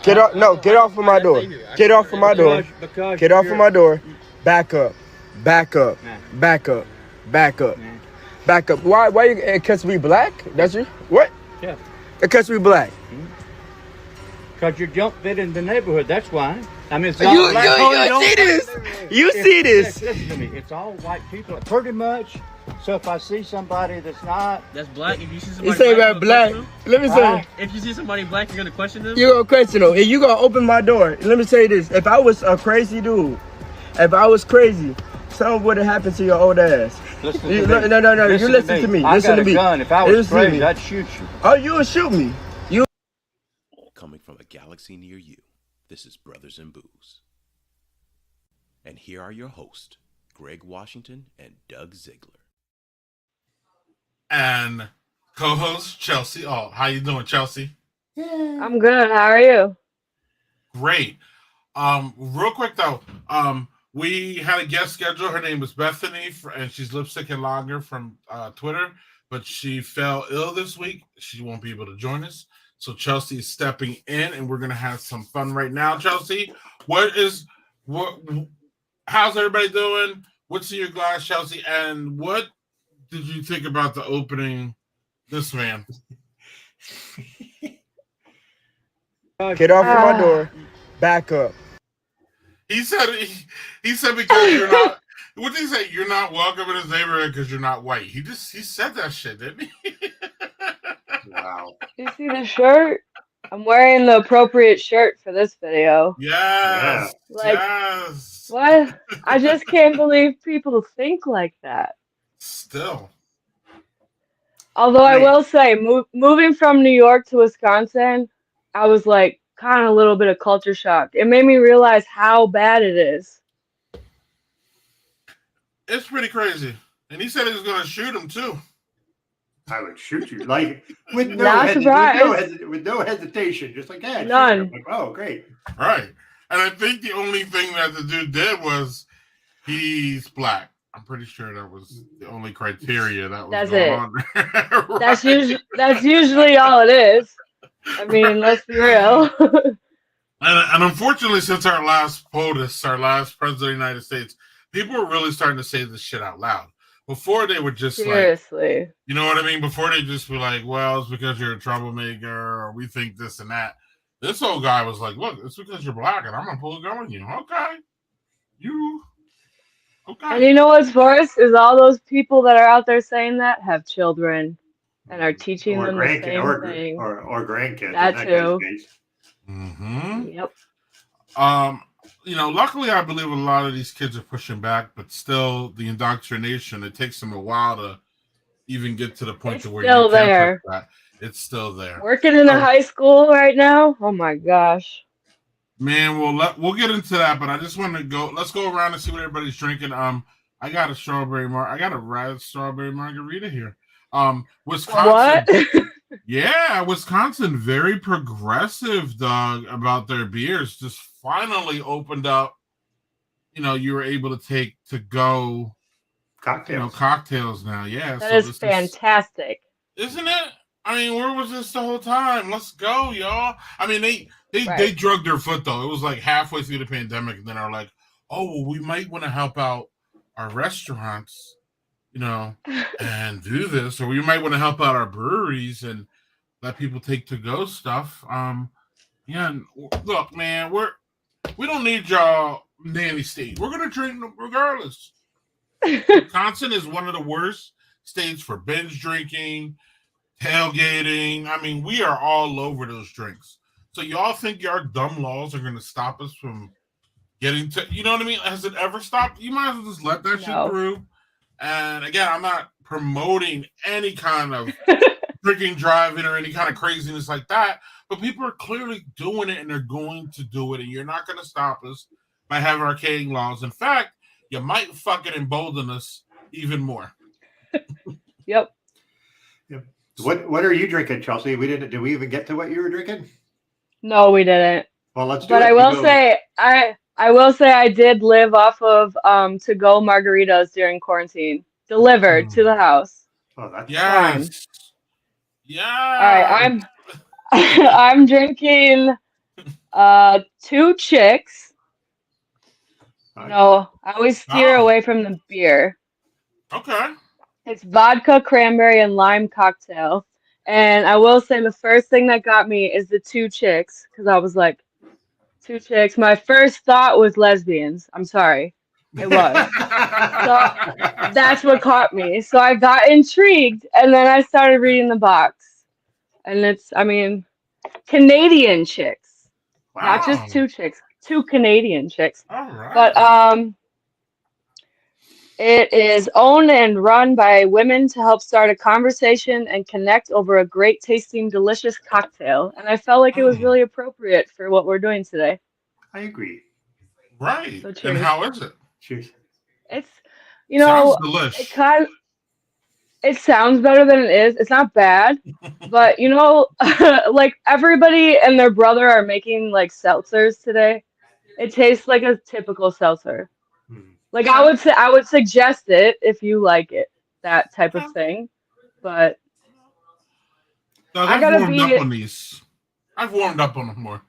Get off! No, get off of my door. Get off of my door. Get off of my door. Back up. Back up. Back up. Back up. Back up. Why? You? Because we black? That's you? What? Yeah. Because we black. Because you don't fit in the neighborhood. That's why. I mean, it's You see this? You see this? Listen to me. It's all white people, pretty much. So if I see somebody that's black, if you see somebody you say about black, let me say. If you see somebody black, you're gonna question them. You're gonna question them. And you gonna open my door. Let me say this: if I was a crazy dude, if I was crazy, something would have happened to your old ass. Listen to me. No. You listen to me. I listen got to a me. gun. If I was crazy, I'd shoot you. Oh, you would shoot me. Coming from a galaxy near you, this is Brothers in Booze. And here are your hosts, Greg Washington and Doug Ziegler. And co-host Chelsea. Oh, how you doing, Chelsea? I'm good. How are you? Great. Real quick though, we had a guest schedule. Her name was Bethany, and she's LipstickNLager from Twitter, but she fell ill this week. She won't be able to join us. So Chelsea is stepping in, and we're gonna have some fun right now. Chelsea, how's everybody doing? What's in your glass, Chelsea? And what did you think about the opening this man? Get off of my door. Back up. He said because you're not. What did he say? You're not welcome in his neighborhood because you're not white. He said that shit, didn't he? Wow. You see the shirt? I'm wearing the appropriate shirt for this video. Yes. Yes. What? I just can't believe people think like that. Still. Although I will say, moving from New York to Wisconsin, I was like kind of a little bit of culture shock. It made me realize how bad it is. It's pretty crazy. And he said he was going to shoot him too. I would shoot you with no hesitation, just like that. None. Like, oh, great. Right. And I think the only thing that the dude did was he's black. I'm pretty sure that was the only criteria that was going on there. Right? That's usually all it is. I mean, let's be real. And unfortunately, since our last POTUS, our last president of the United States, people are really starting to say this shit out loud. Before they would just seriously, you know what I mean? Before they just be like, well, it's because you're a troublemaker or we think this and that. This old guy was like, look, it's because you're black and I'm going to pull a gun on you. Okay. Okay. And you know what's worse is all those people that are out there saying that have children and are teaching them the same thing. Or grandkids. That too. Mm-hmm. Yep. Luckily, I believe a lot of these kids are pushing back, but still, the indoctrination, it takes them a while to even get to the point to where you can't push back. It's still there. Working in a high school right now? Oh my gosh. Man, we'll get into that, but I just want to go. Let's go around and see what everybody's drinking. I got a red strawberry margarita here. Wisconsin. What? Yeah, Wisconsin, very progressive, Doug, about their beers. Just finally opened up. You were able to take to go cocktails now. Yeah, that is fantastic, isn't it? I mean, where was this the whole time? Let's go, y'all. I mean, they drugged their foot though. It was like halfway through the pandemic, and then are like, oh, well, we might want to help out our restaurants. And do this, or we might want to help out our breweries and let people take to-go stuff. Look, man, we don't need y'all nanny state. We're gonna drink regardless. Wisconsin is one of the worst states for binge drinking, tailgating. I mean, we are all over those drinks. So y'all think our dumb laws are gonna stop us from getting to? You know what I mean? Has it ever stopped? You might as well just let that shit through. And again, I'm not promoting any kind of drinking, driving, or any kind of craziness like that. But people are clearly doing it, and they're going to do it. And you're not going to stop us by having archaic laws. In fact, you might fucking embolden us even more. Yep. What are you drinking, Chelsea? Did we even get to what you were drinking? No, we didn't. Well, let's do it. But I will say I did live off of to-go margaritas during quarantine, delivered to the house. Oh, that's yes. Yeah. All right, I'm drinking 2 chicks. No, I always steer away from the beer. Okay. It's vodka, cranberry, and lime cocktail. And I will say the first thing that got me is the 2 chicks, because I was like, 2 chicks. My first thought was lesbians. I'm sorry. It was. So that's what caught me. So I got intrigued, and then I started reading the box. And it's, I mean, Canadian chicks. Wow. Not just 2 chicks, 2 Canadian chicks. All right. But it is owned and run by women to help start a conversation and connect over a great tasting, delicious cocktail. And I felt like it was really appropriate for what we're doing today. I agree. Right. So And how is it? Cheers. It's, you know, Sounds delicious. it sounds better than it is. It's not bad, but you know, like everybody and their brother are making like seltzers today. It tastes like a typical seltzer. Like I would suggest it if you like it, that type of thing. But I've warmed up on these. I've warmed up on them more.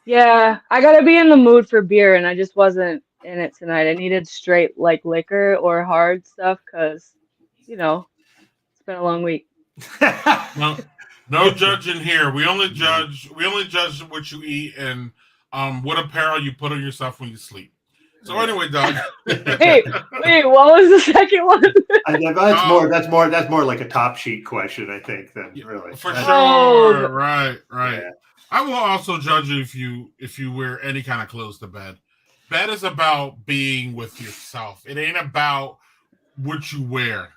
Yeah, I gotta be in the mood for beer, and I just wasn't in it tonight. I needed straight like liquor or hard stuff because, you know, it's been a long week. No judging here. We only judge what you eat and what apparel you put on yourself when you sleep. So anyway, Doug. Wait, what was the second one? That's more like a top sheet question, I think, than really. For sure. Right. Yeah. I will also judge you if you wear any kind of clothes to bed. Bed is about being with yourself. It ain't about what you wear.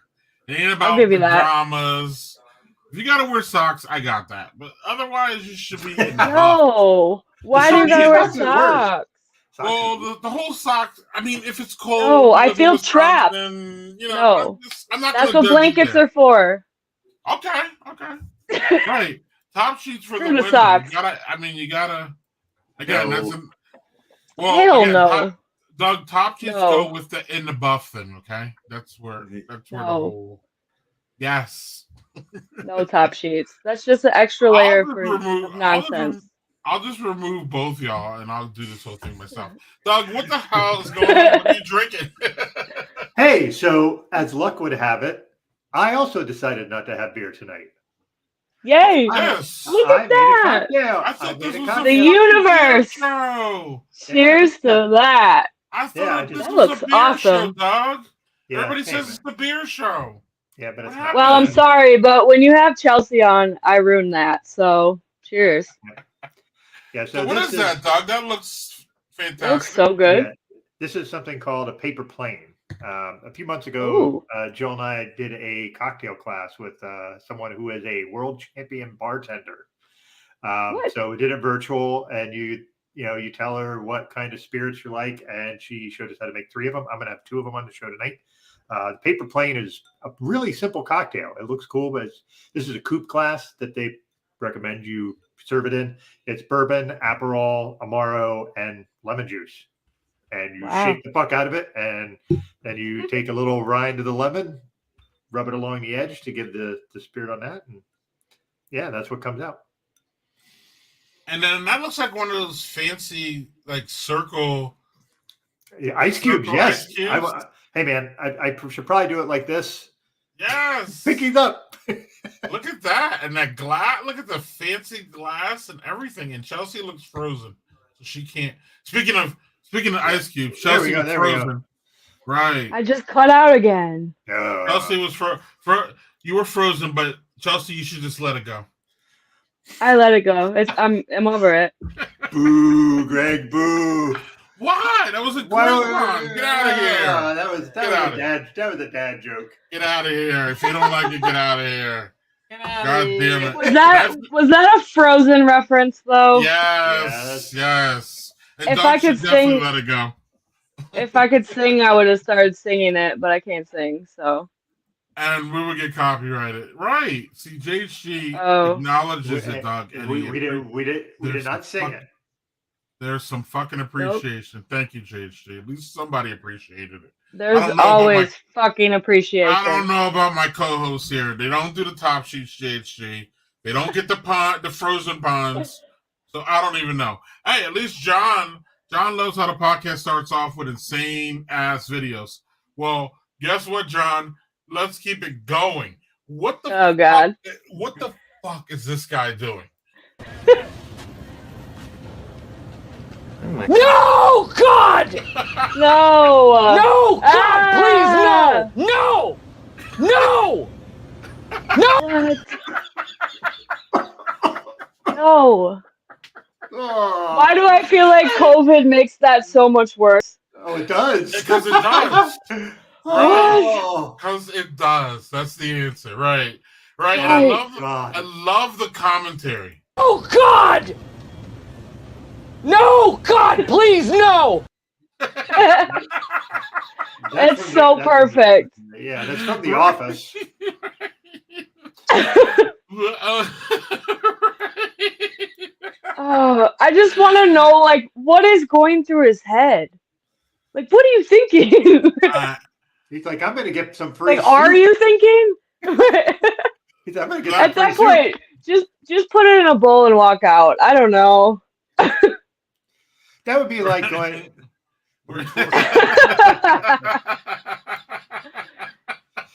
It ain't about pajamas. If you gotta wear socks, I got that. But otherwise, you should be in the No. Why do you gotta wear socks? Well, the whole socks. I mean, if it's cold, no, I feel trapped. Then, you know, no, I'm not. That's what blankets are for. Okay. Right. Top sheets for the women. Socks. You gotta. Again, that's a. Well, hell no. Doug, top sheets go with in the buff thing. Okay, that's where the whole. Yes. No top sheets. That's just an extra layer for nonsense. I'll just remove both y'all and I'll do this whole thing myself. Doug, what the hell is going on? What are you drinking? Hey, so as luck would have it, I also decided not to have beer tonight. Yay! Yes. Look at that! I thought this was the universe. Cheers to that. I thought this that was looks a beer awesome. show, Doug. Yeah, Everybody says it's the beer show. Yeah, but it's not. Well, I'm sorry, but when you have Chelsea on, I ruin that. So, cheers. Yeah. So what is that, Doug? That looks fantastic. It looks so good. Yeah, this is something called a paper plane. A few months ago, Jill and I did a cocktail class with someone who is a world champion bartender. So we did it virtual, and you tell her what kind of spirits you like, and she showed us how to make 3 of them. I'm going to have 2 of them on the show tonight. The paper plane is a really simple cocktail. It looks cool, but this is a coupe class that they recommend you serve it in. It's bourbon, Aperol, Amaro, and lemon juice. And you shake the fuck out of it, and then you take a little rind of the lemon, rub it along the edge to give the spirit on that. And yeah, that's what comes out. And then that looks like one of those fancy, like, circle. Yeah, ice cubes, yes. Ice cubes. Hey, man, I should probably do it like this. Yes. Picking up. Look at that. And that glass. Look at the fancy glass and everything. And Chelsea looks frozen. So she can't. Speaking of ice cubes, Chelsea was frozen. Right. I just cut out again. Chelsea was you were frozen, but Chelsea, you should just let it go. I let it go. I'm over it. Boo, Greg, boo. Why? That was a great one. Get out of here. That was a dad joke. Get out of here. If you don't like it, get out of here. God damn it. Was that a Frozen reference though? Yes. And if I could sing, let it go. If I could sing, I would have started singing it, but I can't sing, so. And we would get copyrighted, right? See, JHG acknowledges it, Doug. We did not sing it. There's some fucking appreciation. Nope. Thank you, JHG. At least somebody appreciated it. There's always fucking appreciation. I don't know about my co-hosts here. They don't do the top sheets, JHG. They don't get the frozen puns. So I don't even know. Hey, at least John knows how the podcast starts off with insane ass videos. Well, guess what, John? Let's keep it going. What the God. What the fuck is this guy doing? No, God! No! No, God, please, no! No! No! What? No. Why do I feel like COVID makes that so much worse? Oh, it does. Because it does. Oh. Because it does. That's the answer. Right. Right. And I love the commentary. Oh, God! No, God, please, no! It's so perfect. Yeah, that's from The Office. I just want to know, like, what is going through his head? Like, what are you thinking? He's like, I'm going to get some free Like, soup. are you thinking? He's like, I'm gonna get At some that free point, just put it in a bowl and walk out. I don't know. That would be like going.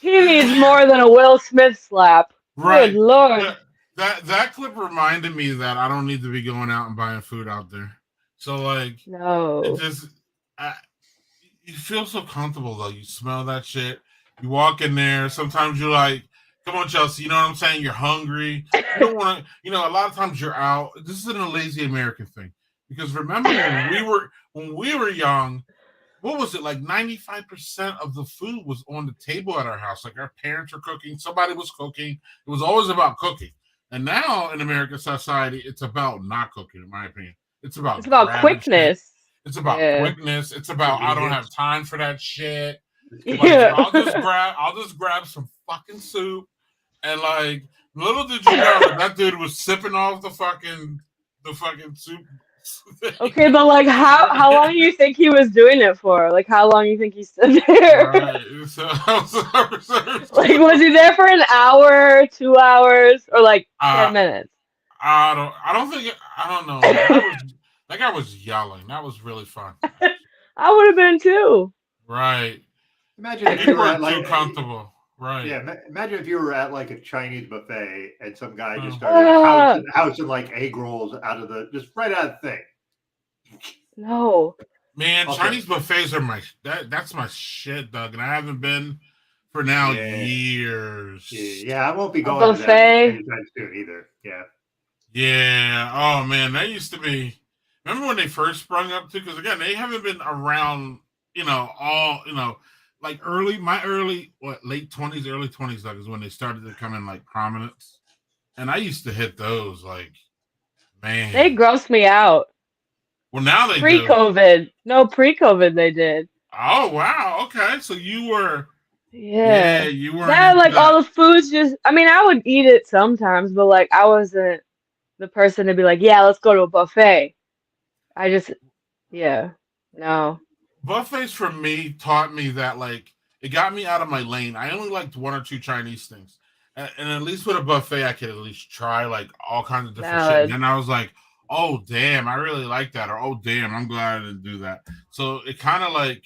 He needs more than a Will Smith slap. Right. Good Lord. That clip reminded me that I don't need to be going out and buying food out there. So like, no, it just you feel so comfortable though. You smell that shit. You walk in there. Sometimes you're like, come on, Chelsea. You know what I'm saying? You're hungry. You don't want to. You know, a lot of times you're out. This isn't a lazy American thing. Because remember when we were young, what was it, like 95% of the food was on the table at our house. Like our parents were cooking, somebody was cooking. It was always about cooking. And now in American society, it's about not cooking, in my opinion. It's about quickness. Shit. It's about quickness. It's about I don't have time for that shit. Like, Yeah. I'll just grab some fucking soup. And like little did you know that dude was sipping off the fucking soup. Okay, but like how long do you think he was doing it for? Like how long do you think he stood there? Right. So, like was he there for an hour, 2 hours, or like 10 minutes? I don't know. That guy was yelling. That was really fun. I would have been too. Right. Imagine if you were at, like, too comfortable. Right. Yeah, imagine if you were at like a Chinese buffet and some guy just started housing like egg rolls right out of the thing. No. Man, okay. Chinese buffets are that's my shit, Doug, and I haven't been for now years. Yeah, I won't be going to that anytime soon either. Yeah. Yeah. Oh man, that used to be. Remember when they first sprung up too? Because again, they haven't been around. Like late 20s, early 20s, Doug, is when they started to come in like prominence. And I used to hit those like, man. They grossed me out. Well, now they pre-COVID. No, pre-COVID they did. Oh, wow. Okay. So you were. Yeah. You were. That, like, all the foods just, I mean, I would eat it sometimes, but like, I wasn't the person to be like, yeah, let's go to a buffet. No. Buffets for me taught me that, like, it got me out of my lane. I only liked one or two Chinese things. And at least with a buffet, I could at least try, like, all kinds of different shit. And then I was like, oh, damn, I really like that. Or, oh, damn, I'm glad I didn't do that. So it kind of like,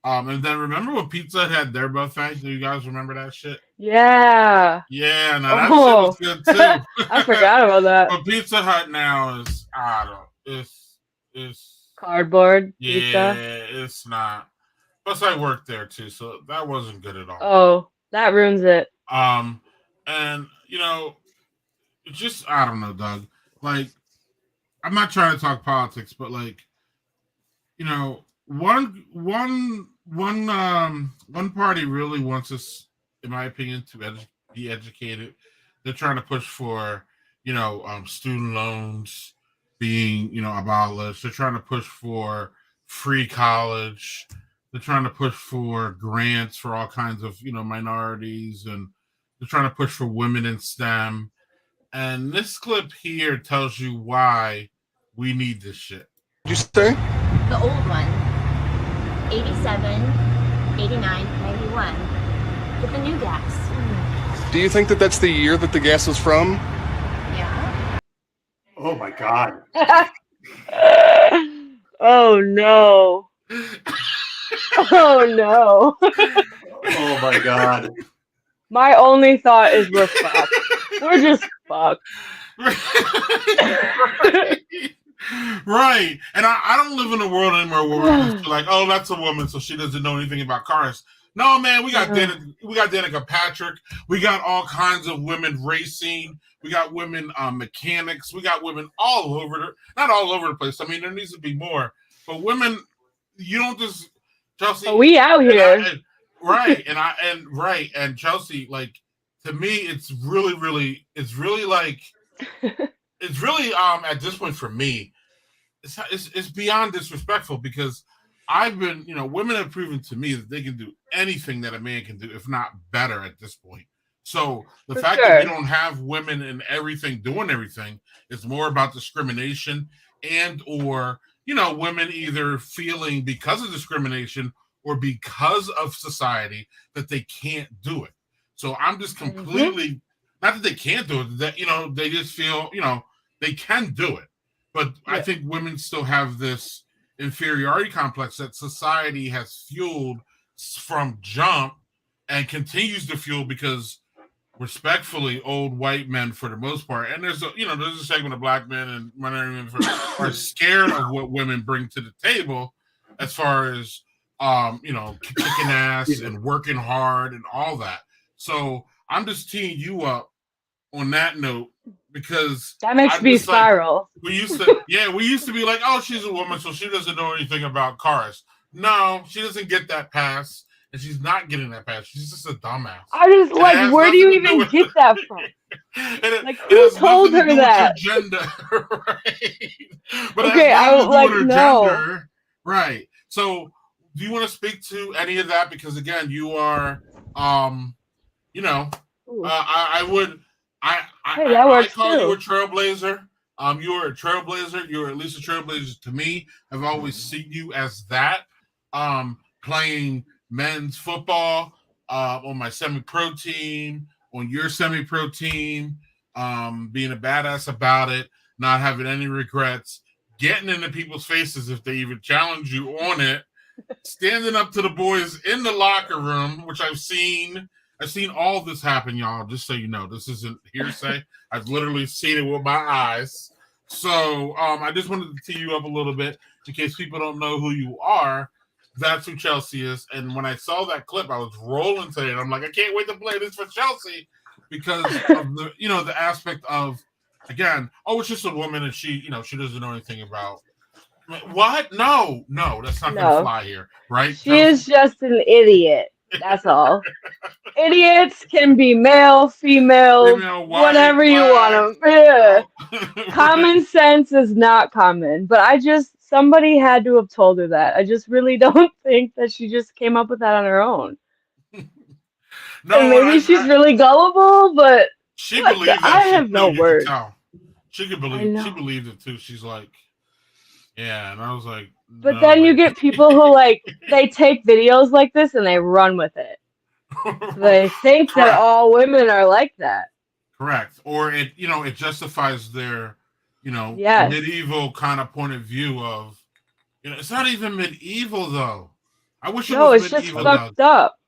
and then remember when Pizza Hut had their buffet? Do you guys remember that shit? Yeah. Yeah, no, that shit was good, too. I forgot about that. But Pizza Hut now is, it's cardboard pizza? Yeah, it's not. Plus, I worked there too, so that wasn't good at all. Oh, that ruins it. And just I don't know, Doug. Like, I'm not trying to talk politics, but like, one party really wants us, in my opinion, to be educated. They're trying to push for, student loans being, abolished. They're trying to push for free college. They're trying to push for grants for all kinds of, minorities, and they're trying to push for women in STEM. And this clip here tells you why we need this shit. You say? The old one. 87, 89, 91. Get the new gas. Do you think that that's the year that the gas was from? Yeah. Oh my God. Oh no. Oh no. Oh my God. My only thought is we're fucked. We're just fucked. Right. And I don't live in a world anymore where we're just like, oh, that's a woman, so she doesn't know anything about cars. No, man, we got Danica Patrick. We got all kinds of women racing. We got women mechanics. We got women all over not all over the place. I mean, there needs to be more. But women, you don't just Chelsea. We out here. And Chelsea, like, to me, it's really like it's really at this point for me, it's beyond disrespectful because I've been, women have proven to me that they can do anything that a man can do, if not better at this point. So the fact that we don't have women in everything doing everything is more about discrimination and or women either feeling because of discrimination or because of society that they can't do it. So I'm just completely not that they can't do it, that they just feel they can do it. But I think women still have this inferiority complex that society has fueled from jump and continues to fuel because respectfully old white men for the most part, and there's a segment of black men and women are scared of what women bring to the table as far as kicking ass and working hard and all that. So I'm just teeing you up on that note because that makes me spiral. Like, we used to be like, oh, she's a woman, so she doesn't know anything about cars. No, she doesn't get that pass, and she's not getting that pass. She's just a dumbass. I just like, where do you even get that from? Who told her that? Gender, right? But okay, I was like, no. Gender, right? So, do you want to speak to any of that? Because again, you are, I would. I call you a trailblazer. You're a trailblazer. You're at least a trailblazer to me. I've always seen you as that. Playing men's football on my semi-pro team, on your semi-pro team, being a badass about it, not having any regrets, getting into people's faces if they even challenge you on it, standing up to the boys in the locker room, which I've seen all this happen, y'all, just so you know. This isn't hearsay. I've literally seen it with my eyes. So I just wanted to tee you up a little bit in case people don't know who you are. That's who Chelsea is. And when I saw that clip, I was rolling today. And I'm like, I can't wait to play this for Chelsea because of the, the aspect of, again, oh, it's just a woman and she doesn't know anything about. What? No, that's not going to fly here, right? She is just an idiot. That's all. Idiots can be male, female, white, whatever you want them. Yeah. Common sense is not common, but somebody had to have told her that. I just really don't think that she just came up with that on her own. No, and maybe she's really gullible, but she believed that. I have no words. She could believe. She believed it too. She's like, yeah, and I was like. But no, then you get people who they take videos like this and they run with it. They think that all women are like that. Correct. Or it justifies their, medieval kind of point of view of, it's not even medieval though. I wish it was medieval. No, it's just fucked up.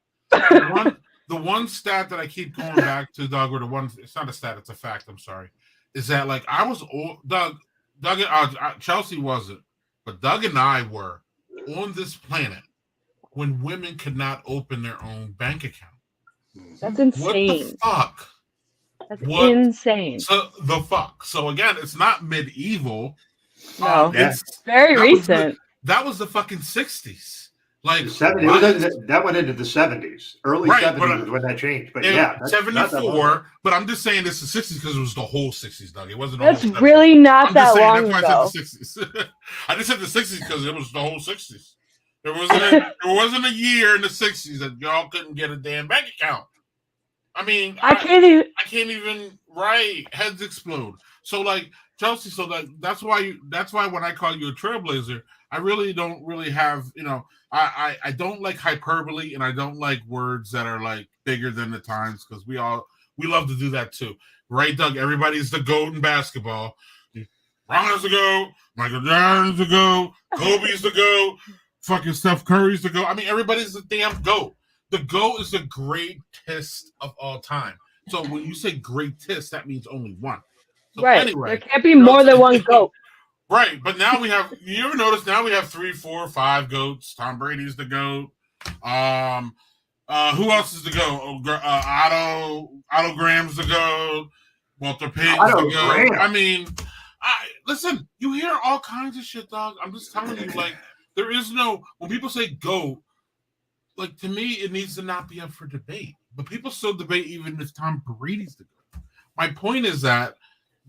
The one stat that I keep going back to, Doug, or the one, it's not a stat, it's a fact, I'm sorry, is that I was old, Doug, Chelsea wasn't. But Doug and I were on this planet when women could not open their own bank account. That's insane. What the fuck? That's insane. So the fuck. So again, it's not medieval. No, it's very recent. That was the fucking 60s. That went into the 70s. Early 70s was when that changed. But yeah, 74. But I'm just saying this is 60s because it was the whole 60s, Doug. It wasn't. That's really not that long ago. That's why I said the 60s. I just said the 60s because it was the whole 60s. There wasn't a year in the 60s that y'all couldn't get a damn bank account. I mean, I can't even. Right, heads explode. So Chelsea. So that's why when I call you a trailblazer, I really don't really have I don't like hyperbole and I don't like words that are bigger than the times because we love to do that too, right, Doug? Everybody's the GOAT in basketball. Ron's the GOAT. Michael Jordan's the GOAT. Kobe's the GOAT. Fucking Steph Curry's the GOAT. I mean, everybody's the damn GOAT. The GOAT is the greatest of all time. So when you say greatest, that means only one. So Right. anyway, There can't be more than one GOAT. Right, but now we have. You ever notice? Now we have 3, 4, 5 GOATs. Tom Brady's the GOAT. Who else is the GOAT? Otto Graham's the GOAT. Walter Payton's the GOAT. I mean, listen. You hear all kinds of shit, dog. I'm just telling you, like, there is no. When people say GOAT, like, to me, it needs to not be up for debate. But people still debate even if Tom Brady's the GOAT. My point is that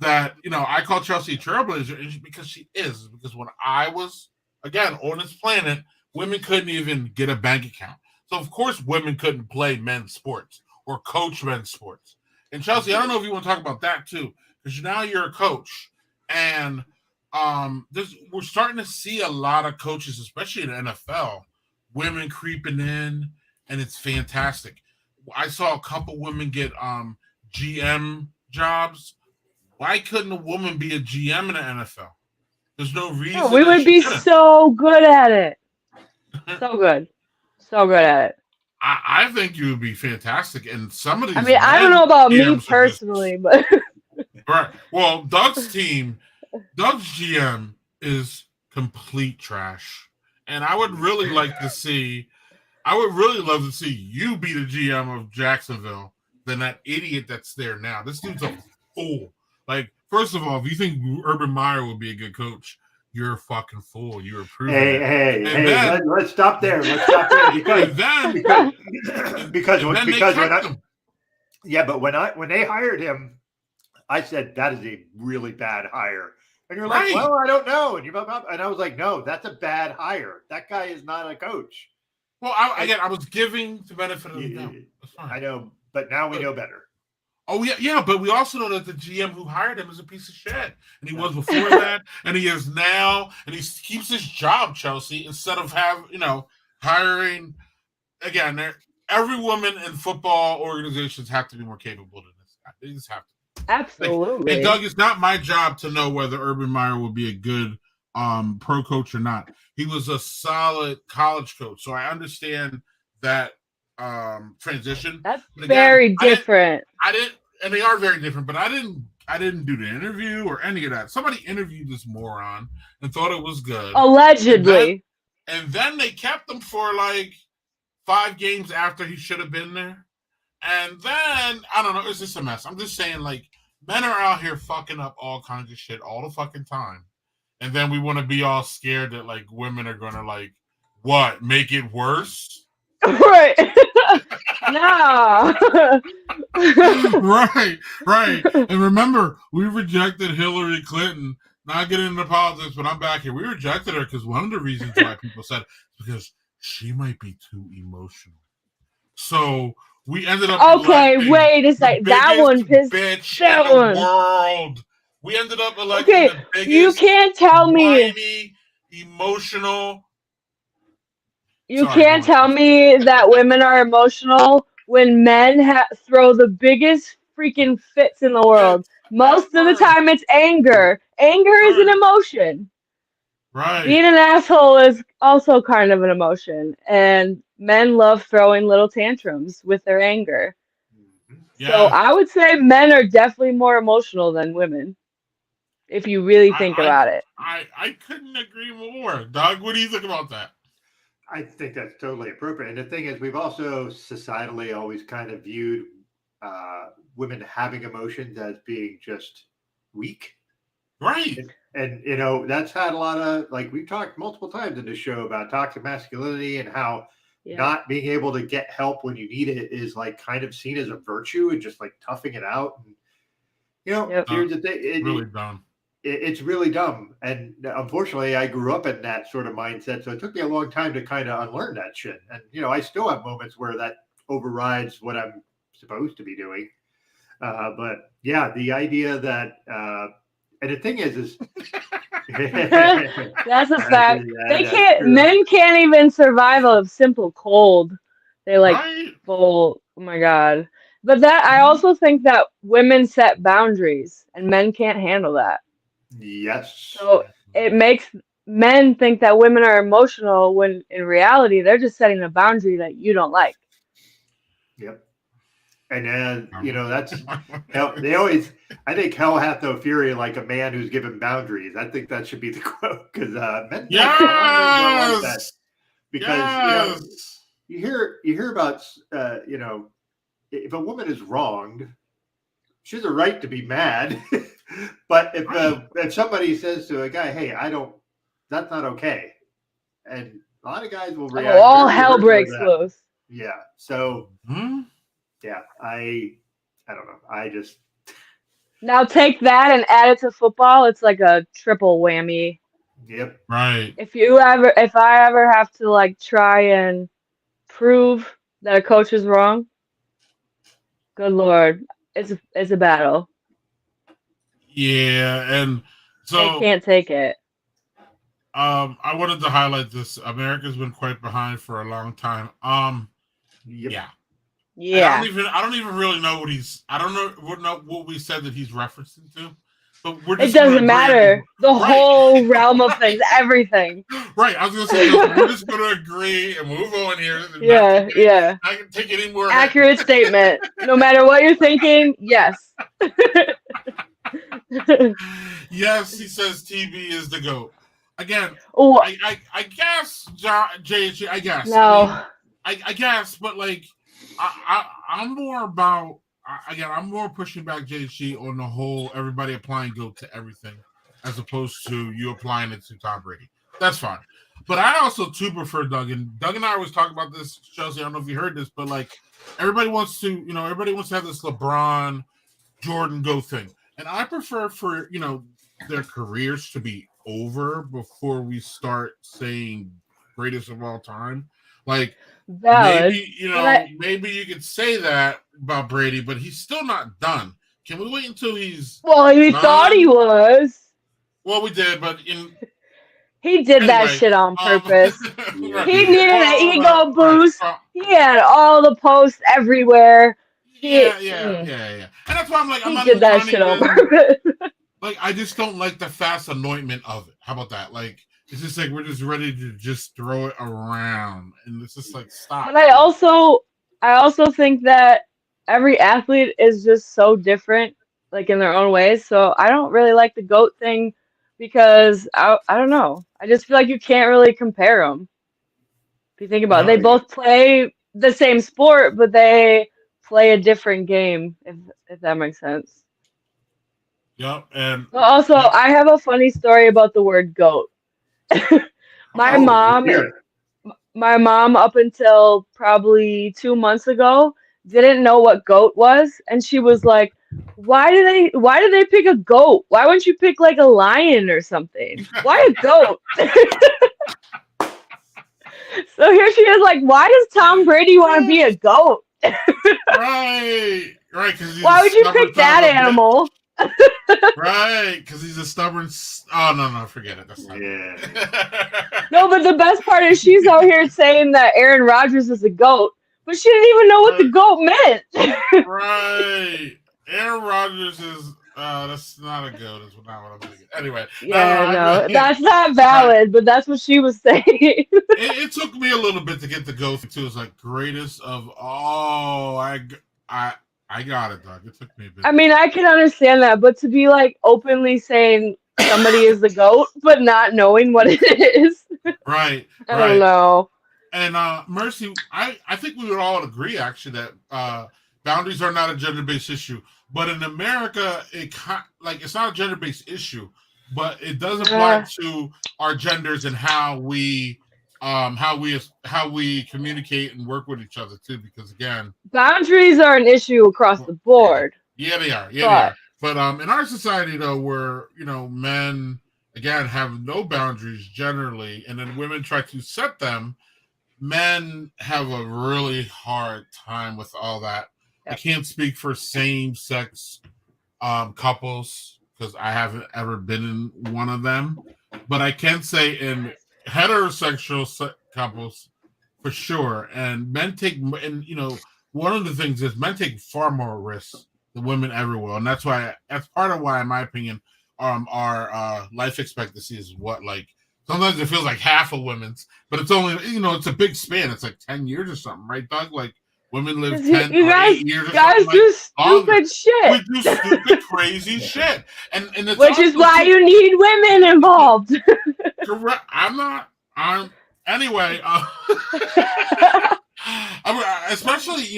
I call Chelsea a trailblazer because she is. Because when I was, again, on this planet, women couldn't even get a bank account. So, of course, women couldn't play men's sports or coach men's sports. And, Chelsea, I don't know if you want to talk about that, too, because now you're a coach. And we're starting to see a lot of coaches, especially in the NFL, women creeping in, and it's fantastic. I saw a couple women get GM jobs. Why couldn't a woman be a GM in the NFL? There's no reason. Oh, we would be so good at it. So good. So good at it. I think you would be fantastic. And some of these. I mean, I don't know about me personally, but. Right. Well, Doug's GM is complete trash. And I would really love to see you be the GM of Jacksonville than that idiot that's there now. This dude's a fool. Like, first of all, if you think Urban Meyer would be a good coach, you're a fucking fool. You're proving it. Hey, let's stop there. Let's stop there because when they hired him, I said that is a really bad hire. And you're like, well, I don't know. And I was like, no, that's a bad hire. That guy is not a coach. Well, I was giving the benefit of the doubt. I know, but now we know better. Oh, yeah, but we also know that the GM who hired him is a piece of shit. And he was before that, and he is now, and he keeps his job, Chelsea, instead of hiring, again, every woman in football organizations have to be more capable than this guy. They just have to. Absolutely. And Doug, it's not my job to know whether Urban Meyer will be a good pro coach or not. He was a solid college coach, so I understand that transition. That's very different. And they are very different, but I didn't do the interview or any of that. Somebody interviewed this moron and thought it was good. Allegedly. And then they kept him for like 5 games after he should have been there. And then, I don't know, it's just a mess. I'm just saying, like, men are out here fucking up all kinds of shit all the fucking time. And then we want to be all scared that, like, women are going to, like, what, make it worse? Right. No. Right. And remember, we rejected Hillary Clinton. Not getting into politics, but I'm back here. We rejected her because one of the reasons why people said because she might be too emotional. So we ended up. Okay, wait a second. That one pissed that one. World. We ended up electing the biggest. You can't tell me emotional. You can't tell me that women are emotional when men throw the biggest freaking fits in the world. Most of the time it's anger. Anger is an emotion. Right. Being an asshole is also kind of an emotion. And men love throwing little tantrums with their anger. Yeah. So I would say men are definitely more emotional than women. If you really think about it. I couldn't agree more. Doug, what do you think about that? I think that's totally appropriate. And the thing is, we've also societally always kind of viewed women having emotions as being just weak. Right. And you know, that's had a lot of, like, we've talked multiple times in this show about toxic masculinity and how not being able to get help when you need it is like kind of seen as a virtue and just like toughing it out. And, you know, here's the thing. Really dumb. It's really dumb. And unfortunately, I grew up in that sort of mindset. So it took me a long time to kind of unlearn that shit. And, you know, I still have moments where that overrides what I'm supposed to be doing. But yeah, the idea that, and the thing is that's a fact. Men can't even survive a simple cold. They full, oh my God. But that, I also think that women set boundaries and men can't handle that. Yes. So it makes men think that women are emotional when in reality they're just setting a boundary that you don't like. Yep. And then, that's hell. I think hell hath no fury like a man who's given boundaries. I think that should be the quote because men don't like that. Because, you hear about, if a woman is wronged, she has a right to be mad. But if somebody says to a guy, hey, that's not okay. And a lot of guys will react. All hell breaks loose. Yeah. So, yeah, I don't know. I just. Now take that and add it to football. It's like a triple whammy. Yep. Right. If I ever have to like try and prove that a coach is wrong, good Lord, it's a battle. Yeah, and so they can't take it. I wanted to highlight this. America's been quite behind for a long time. Yep. Yeah. I don't even really know I don't know what we said that he's referencing to. But it doesn't matter. The whole realm of things, everything. Right. I was going to say, we're just going to agree and move on here. Yeah. I can take any more. Accurate statement. No matter what you're thinking, yes. Yes, he says TB is the GOAT. Again, I guess, JHG, I guess. No. I guess, but like, I'm more about, again, I'm more pushing back JHG on the whole everybody applying GOAT to everything as opposed to you applying it to Tom Brady. That's fine. But I also too prefer Doug. And Doug and I always talk about this, Chelsea. I don't know if you heard this, but like everybody wants to have this LeBron, Jordan GOAT thing. And I prefer for, their careers to be over before we start saying greatest of all time. Like, valid. Maybe you could say that about Brady, but he's still not done. Can we wait until he's he thought he was. Well, we did, but he did that shit on purpose. Right. He needed an ego boost. He had all the posts everywhere. Yeah. And that's why I'm like, I'm not did that shit on purpose. Like, I just don't like the fast anointment of it. How about that? Like, it's just like we're just ready to just throw it around, and it's just like stop. But I also think that every athlete is just so different, like in their own ways. So I don't really like the GOAT thing because I don't know. I just feel like you can't really compare them. If you think about it, they both play the same sport, but they play a different game. If that makes sense. Yep. And also, I have a funny story about the word GOAT. My mom, up until probably 2 months ago, didn't know what goat was, and she was like, why do they pick a goat? Why wouldn't you pick like a lion or something? Why a goat? So here she is like, why does Tom Brady want to be a goat? Right. Why would you pick that animal? Right, because he's a stubborn. Oh no, forget it. That's not. Yeah. No, but the best part is she's out here saying that Aaron Rodgers is a goat, but she didn't even know what the goat meant. Right, Aaron Rodgers is. That's not a goat. That's not what I'm thinking. Anyway. No, that's not valid. But that's what she was saying. It took me a little bit to get the goat too. It's like greatest of all. I got it, Doug. It took me a bit. I mean, I can understand that, but to be like openly saying somebody is the GOAT, but not knowing what it is. Right. I don't know. And Mercy, I think we would all agree actually that boundaries are not a gender-based issue. But in America, it's not a gender-based issue, but it does apply to our genders and how we communicate and work with each other too, because again, boundaries are an issue across the board. Yeah, they are. They are. But in our society though, where men again have no boundaries generally, and then women try to set them, men have a really hard time with all that. I can't speak for same-sex couples because I haven't ever been in one of them, but I can say in heterosexual couples for sure, and men take, and one of the things is men take far more risks than women ever will, and that's part of why, in my opinion, our life expectancy is what, like, sometimes it feels like half a women's, but it's only, it's a big span. It's like 10 years or something, right, Doug? Like, women live 10 you or guys, 8 years or guys something. do stupid shit. We do stupid, crazy shit. And it's which is why you need women involved. Correct. Anyway, especially,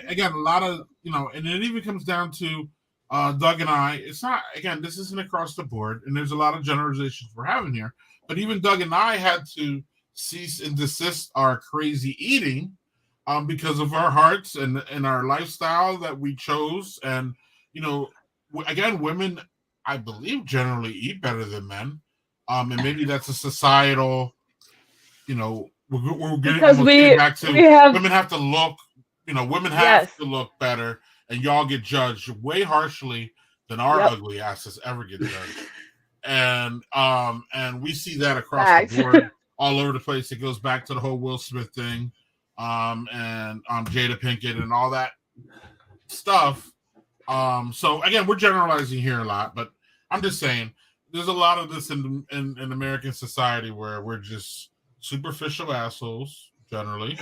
again, a lot of, and it even comes down to Doug and I. It's not, again, this isn't across the board, and there's a lot of generalizations we're having here, but even Doug and I had to cease and desist our crazy eating because of our hearts and our lifestyle that we chose. And, again, women, I believe, generally eat better than men. And maybe that's a societal, we're getting back to women have to look, women have to look better, and y'all get judged way harshly than our ugly asses ever get judged. And we see that across the board all over the place. It goes back to the whole Will Smith thing, and Jada Pinkett and all that stuff. So again, we're generalizing here a lot, but I'm just saying there's a lot of this in American society where we're just superficial assholes generally,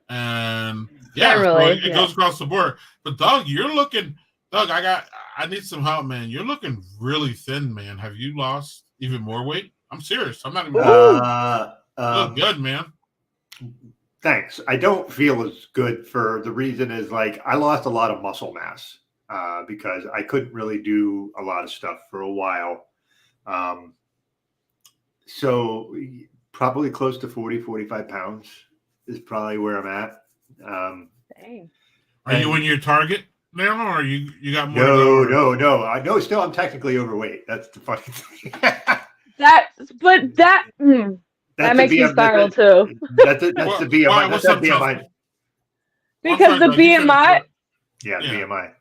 and it goes across the board. But Doug, I need some help, man. You're looking really thin, man. Have you lost even more weight? I'm serious. I'm not even. You look good, man. Thanks. I don't feel as good for the reason is like I lost a lot of muscle mass because I couldn't really do a lot of stuff for a while. So probably close to 40, 45 pounds is probably where I'm at. Dang. Are you in your target now, or you got more? No. I know still I'm technically overweight. That's the funny thing. that makes me spiral too. That's the BMI. That's the BMI. Because the BMI. Yeah, BMI.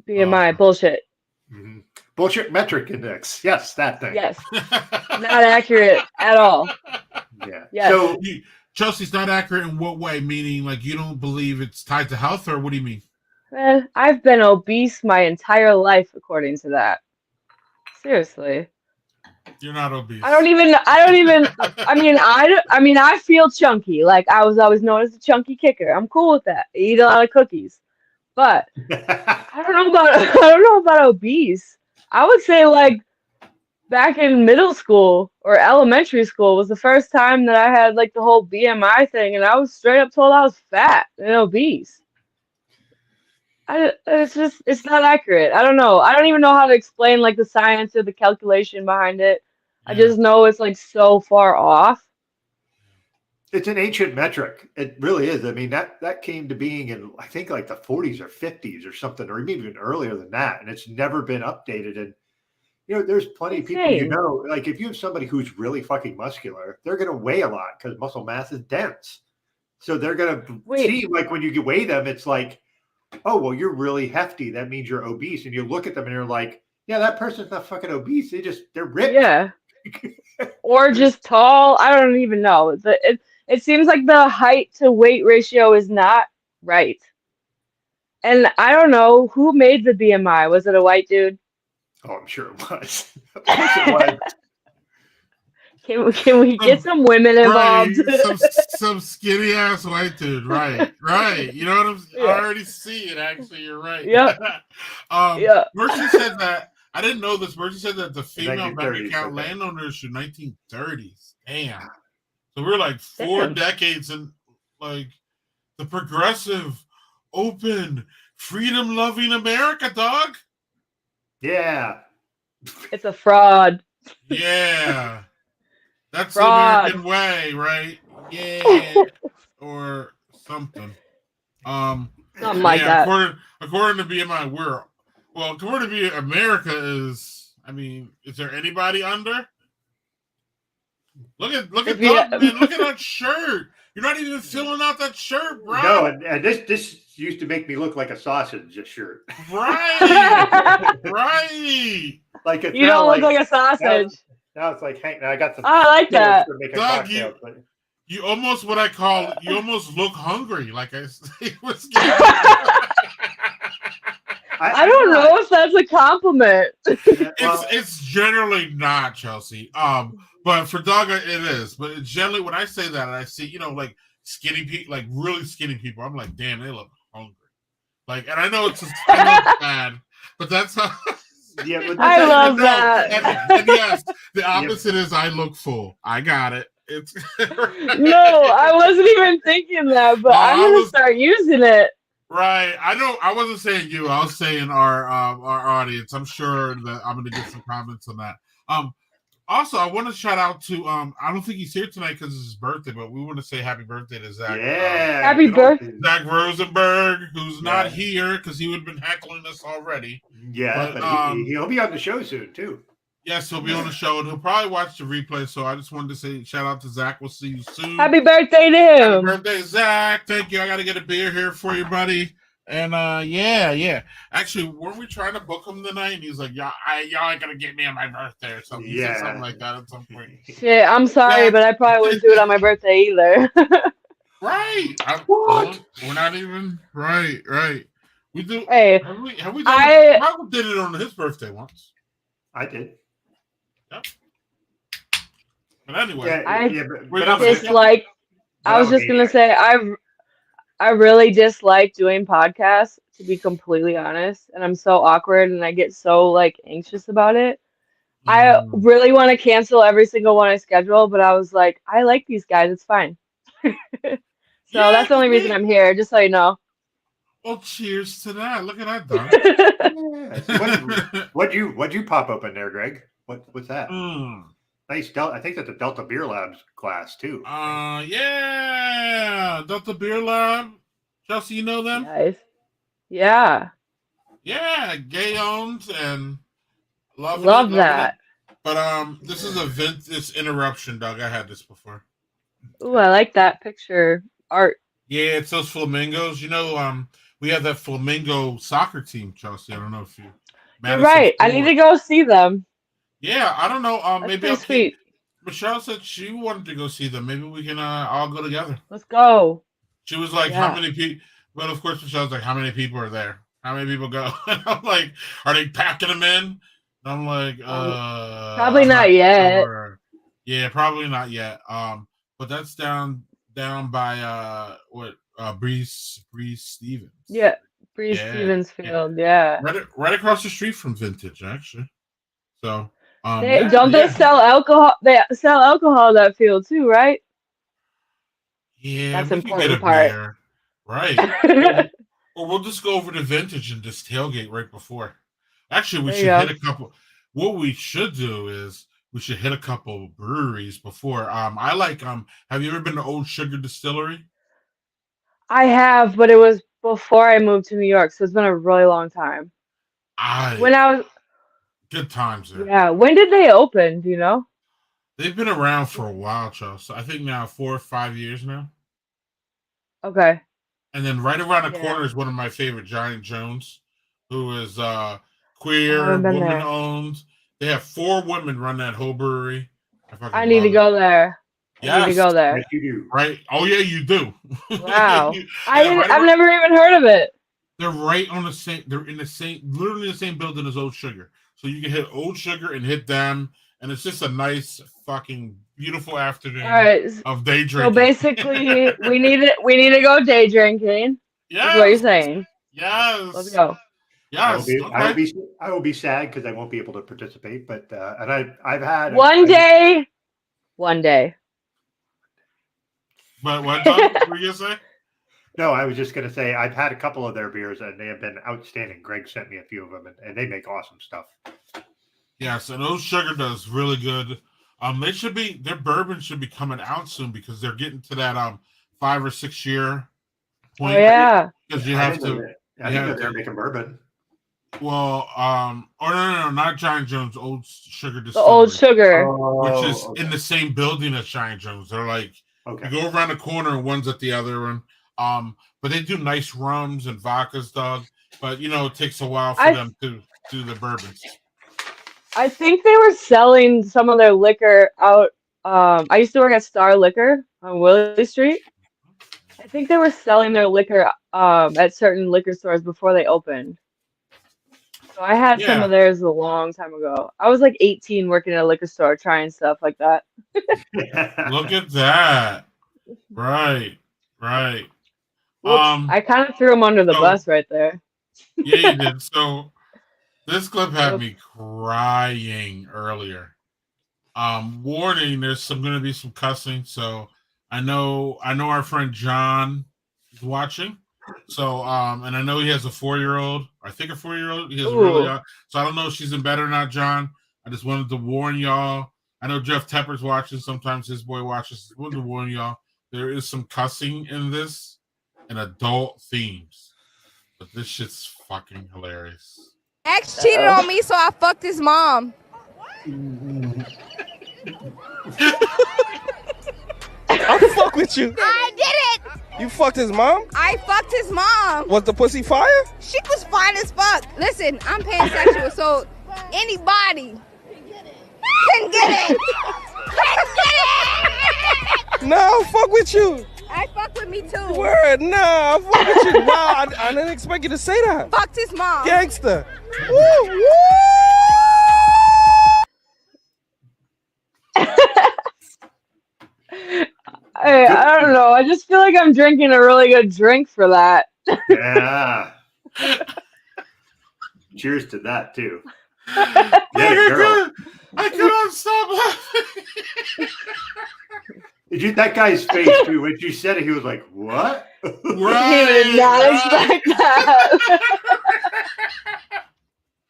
BMI bullshit. Mm-hmm. Bullshit metric index. Yes, that thing. Yes. Not accurate at all. Yeah. Yes. So Chelsea's not accurate in what way? Meaning, like, you don't believe it's tied to health, or what do you mean? Man, I've been obese my entire life, according to that. Seriously. You're not obese. I I feel chunky. Like, I was always known as a chunky kicker. I'm cool with that. I eat a lot of cookies. But I don't know about obese. I would say, like, back in middle school or elementary school was the first time that I had, like, the whole BMI thing, and I was straight up told I was fat and obese. It's not accurate. I don't know. I don't even know how to explain, like, the science or the calculation behind it. Yeah. I just know it's, like, so far off. It's an ancient metric. It really is. I mean, that came to being in, I think, like the 40s or 50s or something, or even earlier than that. And it's never been updated. And, there's plenty of people, like if you have somebody who's really fucking muscular, they're going to weigh a lot because muscle mass is dense. So they're going to see, like, when you weigh them, it's like, oh, well, you're really hefty. That means you're obese. And you look at them and you're like, yeah, that person's not fucking obese. They're ripped. Yeah. Or just tall. I don't even know. It seems like the height to weight ratio is not right. And I don't know who made the BMI. Was it a white dude? Oh, I'm sure it was. Of course it was. Can we get some women involved? Right. Some skinny ass white dude. Right. You know what I'm saying? I already see it, actually. You're right. Yeah. Mercy said that. I didn't know this. Mercy said that the female bank account landowners were 1930s. Damn. So we're like 4 decades in, like, the progressive, open, freedom-loving America, dog. Yeah. It's a fraud. Yeah. That's fraud. The American way, right? Yeah. Or something. Something like that. According to BMI, according to America is there anybody under? Look at Doug, man. Look at that shirt. You're not even filling out that shirt, bro. No, and this used to make me look like a sausage, this shirt. Right. Right. Like you don't look like a sausage. Now it's like, hey, I got some. I like that. Doug, you almost you almost look hungry. Like I was. I don't know if that's a compliment. It's generally not, Chelsea. But for Doug it is. But it's generally when I say that, I see, like skinny people, like really skinny people. I'm like, damn, they look hungry. Like, and I know it's bad, but that's how. Yeah, but I love that. And yes, the opposite is I look full. I got it. It's No, I wasn't even thinking that, but I'm gonna start using it. Right. I wasn't saying you. I was saying our audience. I'm sure that I'm gonna get some comments on that. Also, I want to shout out to I don't think he's here tonight because it's his birthday, but we want to say happy birthday to Zach. Yeah, happy birthday, Zach Rosenberg, who's not here because he would have been heckling us already. Yeah, but he'll be on the show soon too. Yes, he'll be on the show and he'll probably watch the replay. So I just wanted to say shout out to Zach. We'll see you soon. happy birthday to him. Happy birthday, Zach. Thank you. I got to get a beer here for you, buddy. And yeah. Actually, weren't we trying to book him tonight? And he's like, y'all ain't gonna get me on my birthday or something. He said something like that at some point. Shit, I'm sorry, but I probably wouldn't do it on my birthday either. Right. What? We're not even right. We do. Hey, have we done it? Michael did it on his birthday once. I did. Yep. But anyway, I I was just gonna say I really dislike doing podcasts, to be completely honest, and I'm so awkward and I get so like anxious about it. I really want to cancel every single one I schedule, but I was like, I like these guys, it's fine. So that's the only reason I'm here, just so you know. Well, cheers to that. Look at that, Doug. What'd you pop open there, Greg? What's that? Nice Delta. I think that's a Delta Beer Labs glass too. Yeah, Delta Beer Lab. Chelsea, you know them? Nice. Yeah. Yeah, gay owned and love that. But this is this interruption, Doug. I had this before. Ooh, I like that picture art. Yeah, it's those flamingos. We have that flamingo soccer team, Chelsea. I don't know if you. You're right. I need to go see them. Yeah, I don't know. That's Maybe pretty sweet. Michelle said she wanted to go see them. Maybe we can all go together. Let's go. She was like, "How many people?" But of course, Michelle's like, "How many people are there? How many people go?" And I'm like, "Are they packing them in?" And I'm like, probably not yet. Sure. Yeah, probably not yet. But that's down by Bree Stevens. Yeah, Bree Stevens Field. Yeah. Right across the street from Vintage, actually. So. Don't they sell alcohol? They sell alcohol at that field too, right? Yeah, that's the important part. Beer. Right. Or we'll just go over to Vintage and just tailgate right before. Actually, we should hit a couple. What we should do is we should hit a couple breweries before. I like. Have you ever been to Old Sugar Distillery? I have, but it was before I moved to New York, so it's been a really long time. When I was. Good times there. Yeah. When did they open? Do you know? They've been around for a while, Charles. I think now 4 or 5 years now. Okay. And then right around the corner is one of my favorite, Giant Jones, who is queer, woman-owned. They have 4 women run that whole brewery. I need to go there. Yes. I need to go there. Yes, you do. Right? Oh yeah, you do. Wow. I've never even heard of it. They're right on the same. They're in the same, literally the same building as Old Sugar. So you can hit Old Sugar and hit them, and it's just a nice, fucking beautiful afternoon of day drinking. So basically, we need to go day drinking. Yeah, is what you're saying. Yes. Let's go. Yes. I will be sad because I won't be able to participate, but and I've had one day. But what were you gonna say? No, I was just going to say I've had a couple of their beers and they have been outstanding. Greg sent me a few of them and they make awesome stuff. Yes, and Old Sugar does really good. Their bourbon should be coming out soon because they're getting to that 5 or 6 year point. Oh yeah, because you have to. I didn't know they're making bourbon. Well, no, not Giant Jones. Old Sugar Distillery. The Old Sugar, which is in the same building as Giant Jones. They're like you go around the corner and one's at the other one. But they do nice rums and vodkas, Doug. But it takes a while for them to do the bourbons. I think they were selling some of their liquor out. I used to work at Star Liquor on Willie Street. I think they were selling their liquor at certain liquor stores before they opened. So I had some Yeah. of theirs a long time ago. I was like 18 working at a liquor store trying stuff like that. Look at that. Right. Right. Whoops. I kind of threw him under the So bus right there. yeah, you did. So this clip had Whoops. me crying earlier. Warning, there's gonna be some cussing, so I know our friend John is watching. So and I know he has a 4-year-old, I think a 4-year-old. He has really Ooh. so I don't know if she's in bed or not, John. I just wanted to warn y'all. I know Jeff Tepper's watching, sometimes his boy watches. I wanted to warn y'all, there is some cussing in this and adult themes. But this shit's fucking hilarious. Ex cheated on me, so I fucked his mom. I fuck with you. I did it. You fucked his mom? I fucked his mom. Was the pussy fire? She was fine as fuck. Listen, I'm pansexual, so anybody can get it. Can get it. No, fuck with you. I fuck with me too. Word, nah, I fuck with you. Wow, I didn't expect you to say that. Fucked his mom. Gangster. Woo, woo. I don't know. I just feel like I'm drinking a really good drink for that. Yeah. Cheers to that too. I Girl. cannot stop laughing. That guy's face too. When you said it, he was like, "What?" Right, He did not expect that.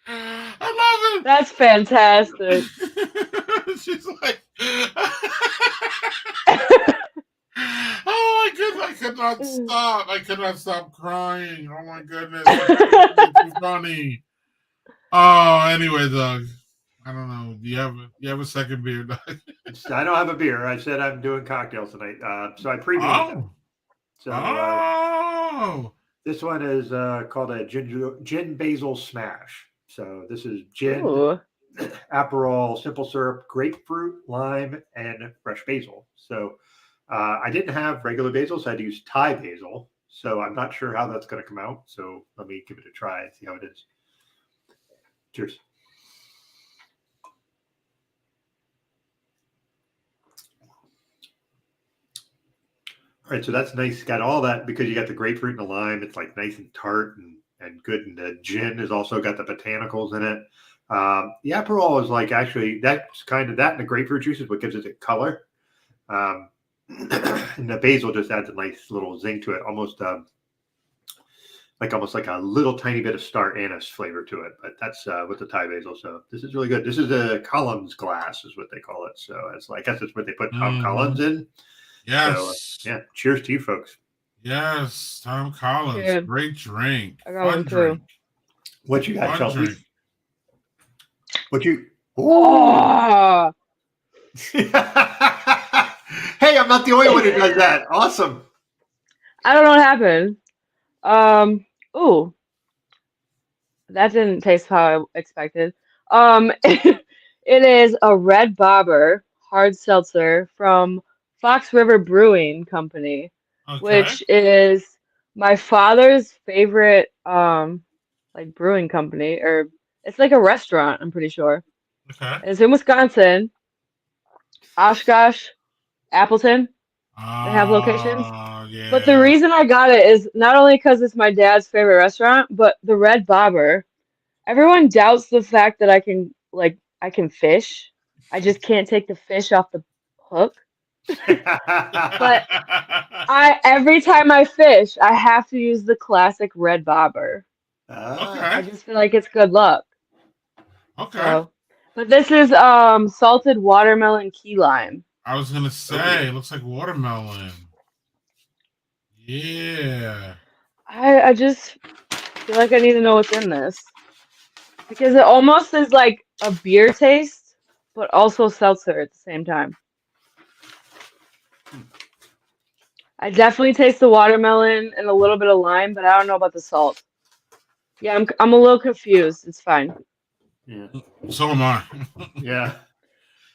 I love it. That's fantastic. She's like, oh my goodness, I could not stop. I could not stop crying. Oh my goodness. It's too funny. Oh, anyway, Doug. I don't know. Do you have a second beer, Doug? I don't have a beer. I said I'm doing cocktails tonight. So I previewed them. So this one is called a gin Basil Smash. So this is gin, Aperol, simple syrup, grapefruit, lime, and fresh basil. So I didn't have regular basil, so I had to use Thai basil. So I'm not sure how that's going to come out. So let me give it a try and see how it is. Cheers. All right, so that's nice. Got all that because you got the grapefruit and the lime. It's like nice and tart and good. And the gin has also got the botanicals in it. The Aperol is like actually that's kind of that, and the grapefruit juice is what gives it the color. And the basil just adds a nice little zing to it, almost like a little tiny bit of star anise flavor to it. But that's with the Thai basil. So this is really good. This is a Collins glass, is what they call it. So it's like I guess it's what they put Tom Collins in. Yes. So, cheers to you folks. Yes, Tom Collins. Cheers. Great drink. I got one too. What you got, Chelsea? Drink. What you? Oh. Hey, I'm not the only one who does that. Awesome. I don't know what happened. Ooh. That didn't taste how I expected. It is a red bobber hard seltzer from Fox River Brewing Company, which is my father's favorite like brewing company, or it's like a restaurant, I'm pretty sure. Okay. It's in Wisconsin, Oshkosh, Appleton. They have locations. Yeah. But the reason I got it is not only because it's my dad's favorite restaurant, but the red bobber. Everyone doubts the fact that I can fish. I just can't take the fish off the hook. But every time I fish, I have to use the classic red bobber. I just feel like it's good luck. Okay. So, but this is salted watermelon key lime. I was gonna say it looks like watermelon. Yeah. I just feel like I need to know what's in this. Because it almost is like a beer taste, but also seltzer at the same time. I definitely taste the watermelon and a little bit of lime, but I don't know about the salt. Yeah, I'm a little confused. It's fine. Yeah. So am I. Yeah.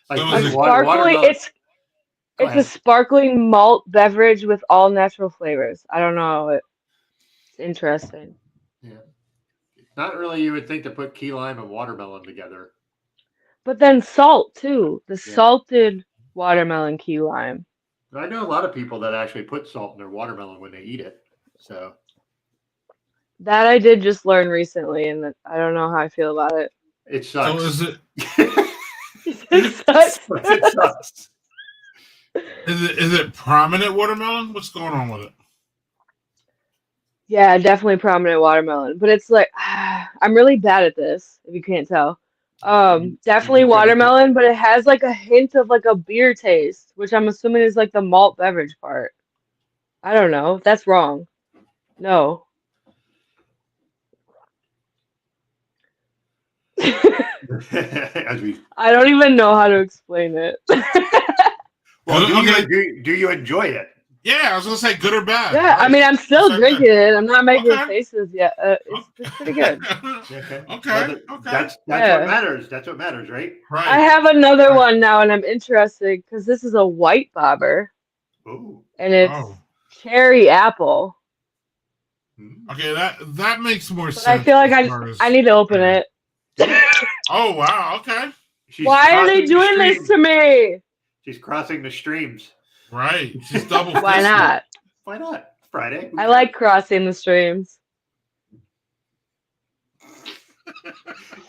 Like, A sparkling, it's a sparkling malt beverage with all natural flavors. I don't know. It's interesting. Yeah. Not really. You would think to put key lime and watermelon together. But then salt too. The Yeah. salted watermelon key lime. I know a lot of people that actually put salt in their watermelon when they eat it. So That I did just learn recently, and I don't know how I feel about it. it sucks. So is it? It sucks. It sucks. Is it prominent watermelon? What's going on with it? Yeah, definitely prominent watermelon. But it's like I'm really bad at this, if you can't tell. Definitely watermelon, but it has like a hint of like a beer taste, which I'm assuming is like the malt beverage part. I don't know. That's wrong. No. As we, I don't even know how to explain it. well, Okay. do you enjoy it? Yeah, I was gonna say good or bad. Yeah, I Right. mean, I'm still It's drinking it. I'm not making Okay. faces yet. It's pretty good. Okay. Okay. Well, Okay. That's Yeah. what matters. That's what matters, right? Right. I have another one now, and I'm interested because this is a white bobber, Ooh. and it's Oh. cherry apple. Okay, that makes more But sense. I feel like as far as- I need to open it. Oh wow. Okay. She's Why are they crossing the doing this streams. to me? She's crossing the streams. Right. She's double. Why fisted. not? Why not? It's Friday. I like crossing the streams.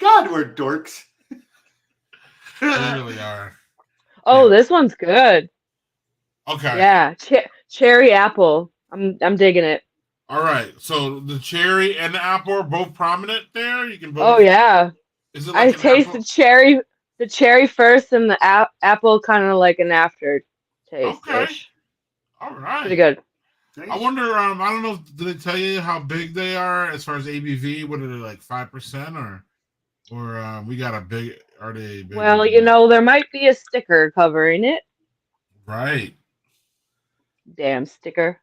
God, we're dorks. We really are. Oh, Yeah. this one's good. Okay. Yeah, cherry apple. I'm digging it. All right. So the cherry and the apple are both prominent there. You can both. Oh yeah, Is it I like an taste apple? the cherry first, and the apple kind of like an after taste. Okay. All right. Pretty good. I wonder. I don't know. Did they tell you how big they are as far as ABV? What are they, like 5% or we got a big? Are they big? Well, you know, there might be a sticker covering it. Right. Damn sticker.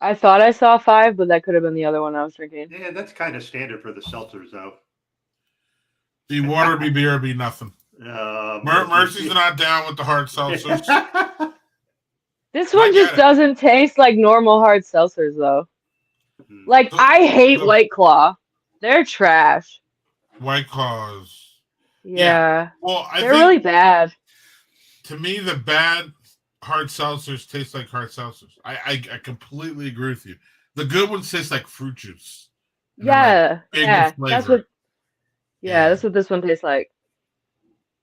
I thought I saw 5, but that could have been the other one I was drinking. Yeah, that's kind of standard for the seltzers, though. Be water, be beer, be nothing. Mercy's not down with the hard seltzers. This one I just get it. doesn't taste like normal hard seltzers, though. Like, I hate White Claw. They're trash. White Claws. Yeah. Well, I They're think really bad. to me the bad hard seltzers taste like hard seltzers. I completely agree with you. The good ones taste like fruit juice. And they're, Yeah. like, big Yeah. with That's flavor. what. Yeah, that's what this one tastes like.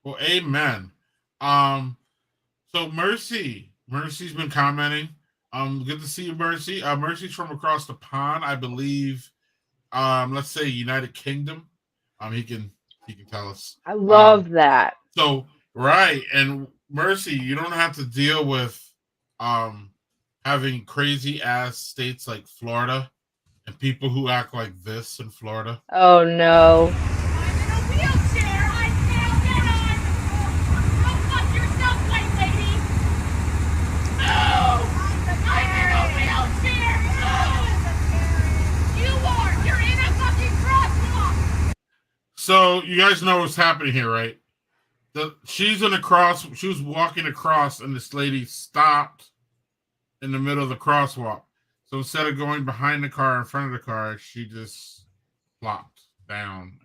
Well, amen. So Mercy's been commenting. Good to see you, Mercy. Mercy's from across the pond, I believe. Let's say United Kingdom. He can tell us. I love that. So right, and Mercy, you don't have to deal with having crazy ass states like Florida and people who act like this in Florida. Oh no. So you guys know what's happening here, right? She was walking across, and this lady stopped in the middle of the crosswalk. So instead of going behind the car, in front of the car, she just flopped down.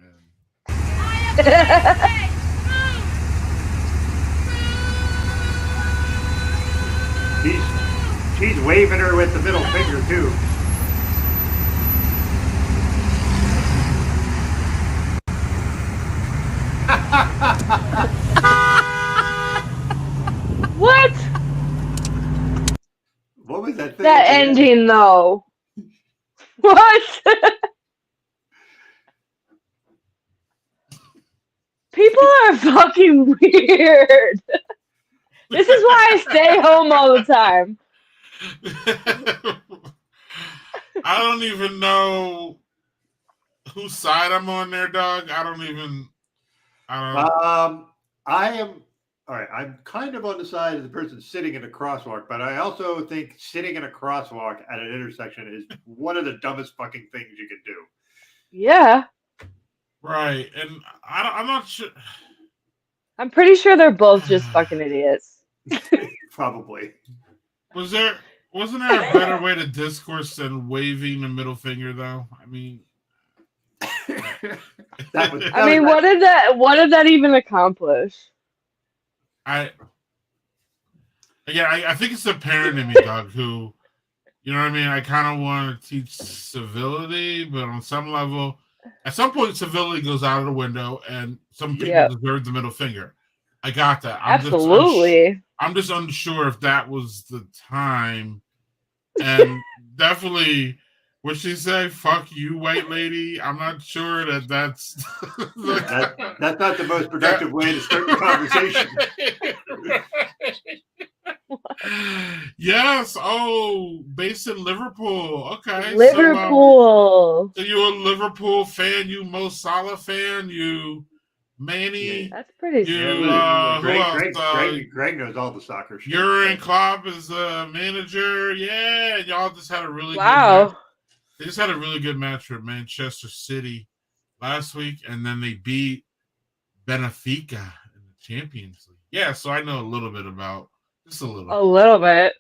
She's waving her with the middle finger too. What? What was that thing? That ending though. What? People are fucking weird. This is why I stay home all the time. I don't even know whose side I'm on there, dog. I don't know. I am all right. I'm kind of on the side of the person sitting in a crosswalk, but I also think sitting in a crosswalk at an intersection is one of the dumbest fucking things you can do. Yeah. Right, and I'm not sure. I'm pretty sure they're both just fucking idiots. Probably. Wasn't there a better way to discourse than waving the middle finger, though? I mean, I mean, what did that even accomplish? I think it's the parent in me, Doug, who, you know what I mean? I kind of want to teach civility, but on some level, at some point, civility goes out of the window, and some people deserve the middle finger. I got that. Absolutely. I'm just unsure if that was the time. And definitely, what she say? Fuck you, white lady. I'm not sure that's that's not the most productive way to start the conversation. Yes. Oh, based in Liverpool. Okay. Liverpool. So you're a Liverpool fan? You Mo Salah fan? You Manny? That's pretty sweet. Who else? Greg knows all the soccer shit. Jurgen Klopp is a manager. Yeah, y'all just had a really good match. They just had a really good match with Manchester City last week, and then they beat Benfica in the Champions League. Yeah, so I know a little bit about just a little. A little bit.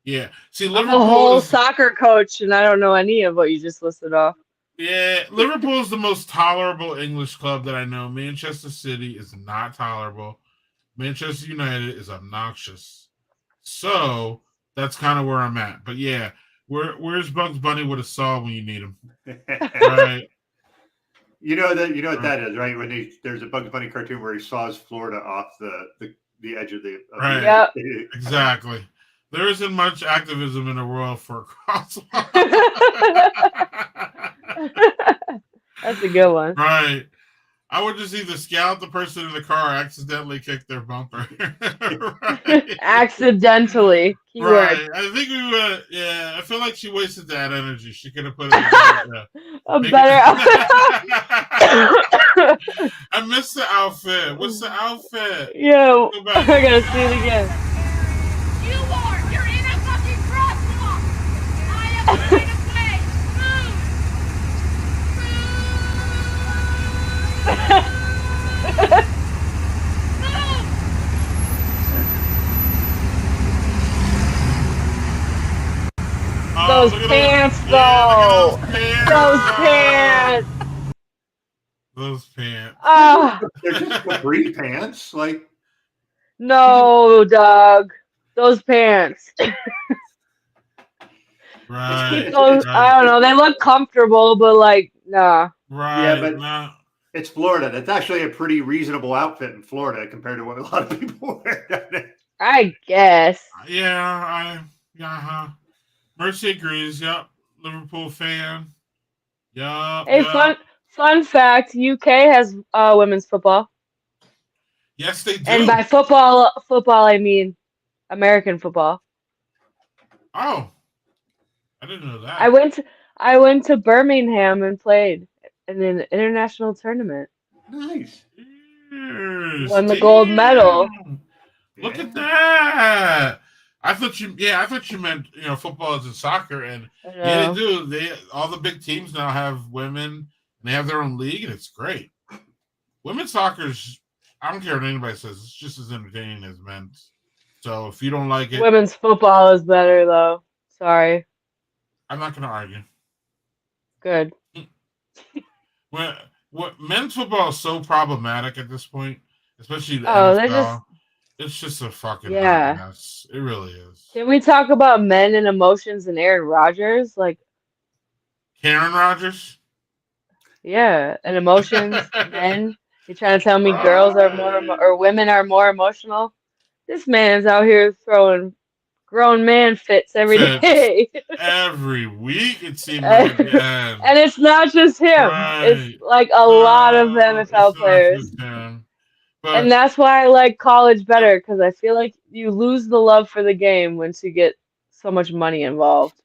Yeah. See, I'm Liverpool a whole soccer coach, and I don't know any of what you just listed off. Yeah, Liverpool is the most tolerable English club that I know. Manchester City is not tolerable. Manchester United is obnoxious. So that's kind of where I'm at. But yeah, where's Bugs Bunny with a saw when you need him? Right. You know what that is, right? When there's a Bugs Bunny cartoon where he saws Florida off the edge of the right. Yep. Exactly. There isn't much activism in the world for a crosswalk. That's a good one. Right. I would just either scout the person in the car or accidentally kick their bumper. Right. Accidentally. Keyword. Right. I think we would. Yeah. I feel like she wasted that energy. She could have put it in a better outfit. I missed the outfit. What's the outfit? Yo, I gotta see it again. You're in a fucking crosswalk. I am going to play. Those pants, though. Those pants. Those pants. They're just capri pants, like. No, Doug. Those pants. Right. Those, I don't know. They look comfortable, but like, nah. Right. Yeah, but it's Florida. That's actually a pretty reasonable outfit in Florida compared to what a lot of people wear. I guess. Yeah. Mercy agrees. Yep. Liverpool fan. Yep. Hey, fun fact: UK has women's football. Yes, they do. And by football, I mean American football. Oh, I didn't know that. I went to Birmingham and played in an international tournament. Nice. Yes, Won the gold medal. Look at that. I thought you meant football is in soccer, and yeah, they do. All the big teams now have women, and they have their own league, and it's great. Women's soccer's, I don't care what anybody says, it's just as entertaining as men's. So if you don't like it, women's football is better though. Sorry. I'm not going to argue. Good. What men's football is so problematic at this point, especially the NFL. It's just a fucking mess. It really is. Can we talk about men and emotions and Aaron Rodgers? Like Karen Rodgers? Yeah, and emotions, men. You're trying to tell me girls are more or women are more emotional? This man's out here throwing grown man fits every day. Every week it seems like and it's not just him. Right. It's like a lot of NFL players. And that's why I like college better, because I feel like you lose the love for the game once you get so much money involved.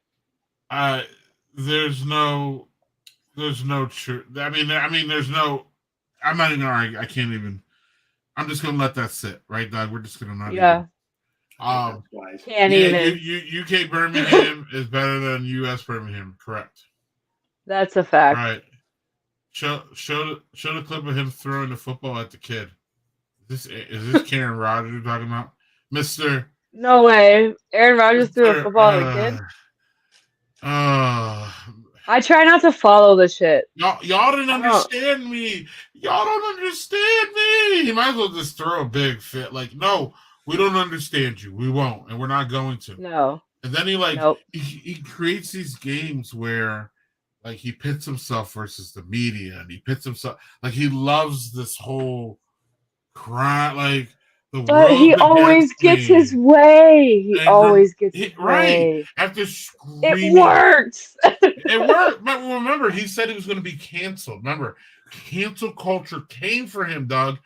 There's no truth. I mean, there's no. I'm not even arguing. I can't even. I'm just gonna let that sit, right, Doug? We're just gonna not. Yeah. Can't even. UK Birmingham is better than US Birmingham, correct? That's a fact. Right. Show the clip of him throwing the football at the kid. Is this Karen Rodgers you're talking about? Mr. No way. Aaron Rodgers threw a football at a kid? I try not to follow the shit. Y'all didn't understand me. Y'all don't understand me. You might as well just throw a big fit. Like, no, we don't understand you. We won't, and we're not going to. No. And then he like Nope. he creates these games where like he pits himself versus the media, and he pits himself like he loves this whole crime, like the But world. he always gets his way. He always gets his way. Right. After screaming, it works. It worked. But remember, he said he was going to be canceled. Remember, cancel culture came for him, Doug.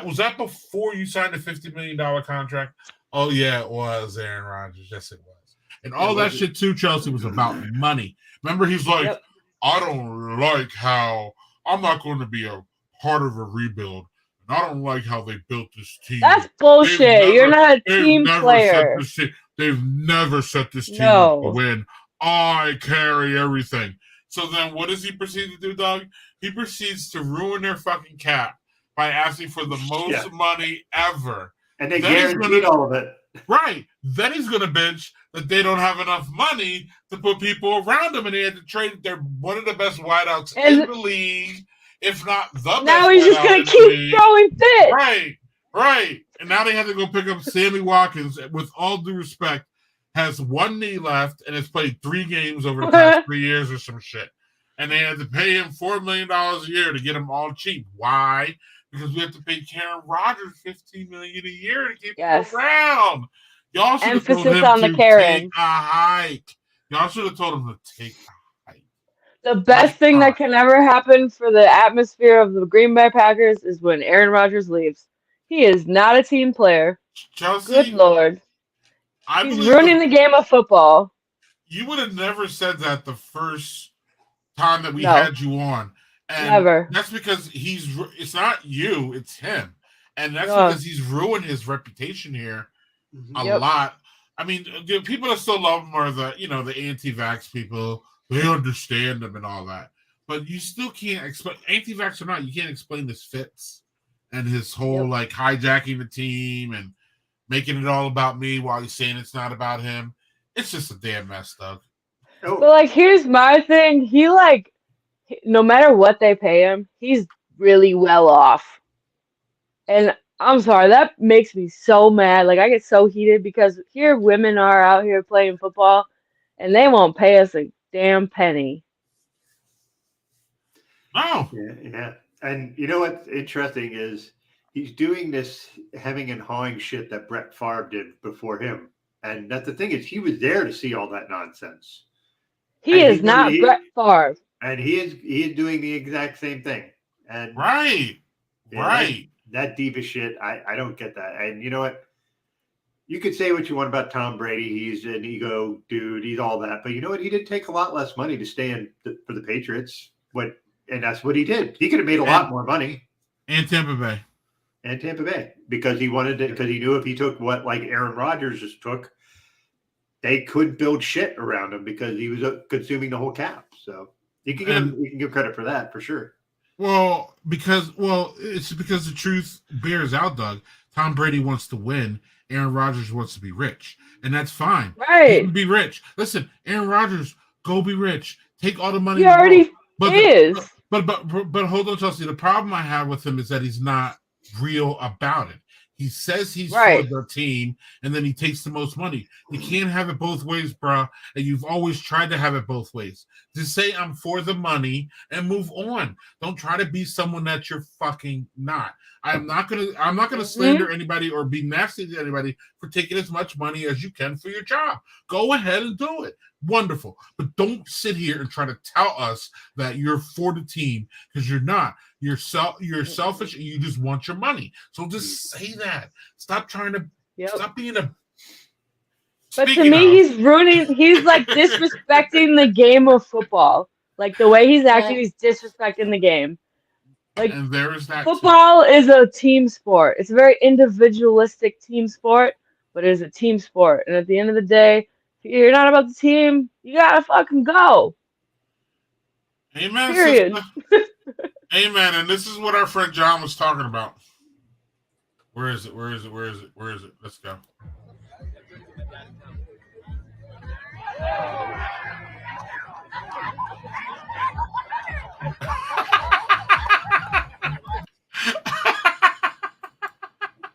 Was that before you signed a $50 million contract? Oh, yeah, it was, Aaron Rodgers. Yes, it was. And all that shit, too, Chelsea, was about money. Remember, he's like, I don't like how I'm not going to be a part of a rebuild. And I don't like how they built this team. That's bullshit. You're not a team player. They've never set this team up to win. I carry everything. So then what does he proceed to do, Doug? He proceeds to ruin their fucking cap by asking for the most money ever. And they guaranteed all of it. Right. Then he's going to bitch that they don't have enough money to put people around him, and they had to trade their one of the best wideouts in the league, if not the best. Now he's just going to keep throwing fit. Right. And now they have to go pick up Sammy Watkins, with all due respect, has one knee left and has played 3 games over the past 3 years or some shit. And they had to pay him $4 million a year to get him all cheap. Why? Because we have to pay Karen Rodgers $15 million a year to keep him around. Y'all should have told him to take a hike. Y'all should have told him to take a hike. The best thing that can ever happen for the atmosphere of the Green Bay Packers is when Aaron Rodgers leaves. He is not a team player. Chelsea, good Lord. He's ruining the game of football. You would have never said that the first time that we had you on. And never. That's because it's not you, it's him. And that's because he's ruined his reputation here a lot. I mean, the people that still love him are the anti-vax people. They understand him and all that. But you still can't explain, anti-vax or not, you can't explain his fits and his whole like hijacking the team and making it all about me while he's saying it's not about him. It's just a damn mess, Doug. But like, here's my thing. He no matter what they pay him, he's really well off. And I'm sorry, that makes me so mad. Like, I get so heated because here women are out here playing football and they won't pay us a damn penny. Oh. Yeah. And you know what's interesting is he's doing this hemming and hawing shit that Brett Favre did before him. And that's the thing is he was there to see all that nonsense. He is not Brett Favre. And he is doing the exact same thing. And right. That diva shit, I don't get that. And you know what? You could say what you want about Tom Brady. He's an ego dude. He's all that. But you know what? He did take a lot less money to stay for the Patriots. And that's what he did. He could have made a lot more money. And Tampa Bay. Because he wanted to, because he knew if he took what like Aaron Rodgers just took, they could build shit around him because he was consuming the whole cap. So you can give credit for that for sure. Well, it's because the truth bears out, Doug. Tom Brady wants to win. Aaron Rodgers wants to be rich, and that's fine. Right? He can be rich. Listen, Aaron Rodgers, go be rich. Take all the money. He already is. But hold on, Chelsea. The problem I have with him is that he's not real about it. He says he's for the team, and then he takes the most money. You can't have it both ways, bro. And you've always tried to have it both ways. Just say I'm for the money and move on. Don't try to be someone that you're fucking not. I'm not gonna slander anybody or be nasty to anybody for taking as much money as you can for your job. Go ahead and do it. Wonderful. But don't sit here and try to tell us that you're for the team because you're not. You're selfish and you just want your money. So just say that. Stop trying to stop being a. But to me, he's like disrespecting the game of football. Like the way he's acting, he's disrespecting the game. Like, and there is that football is a team sport. It's a very individualistic team sport, but it is a team sport. And at the end of the day, if you're not about the team, you gotta fucking go. Amen. Period. Amen. And this is what our friend John was talking about. Where is it? Let's go.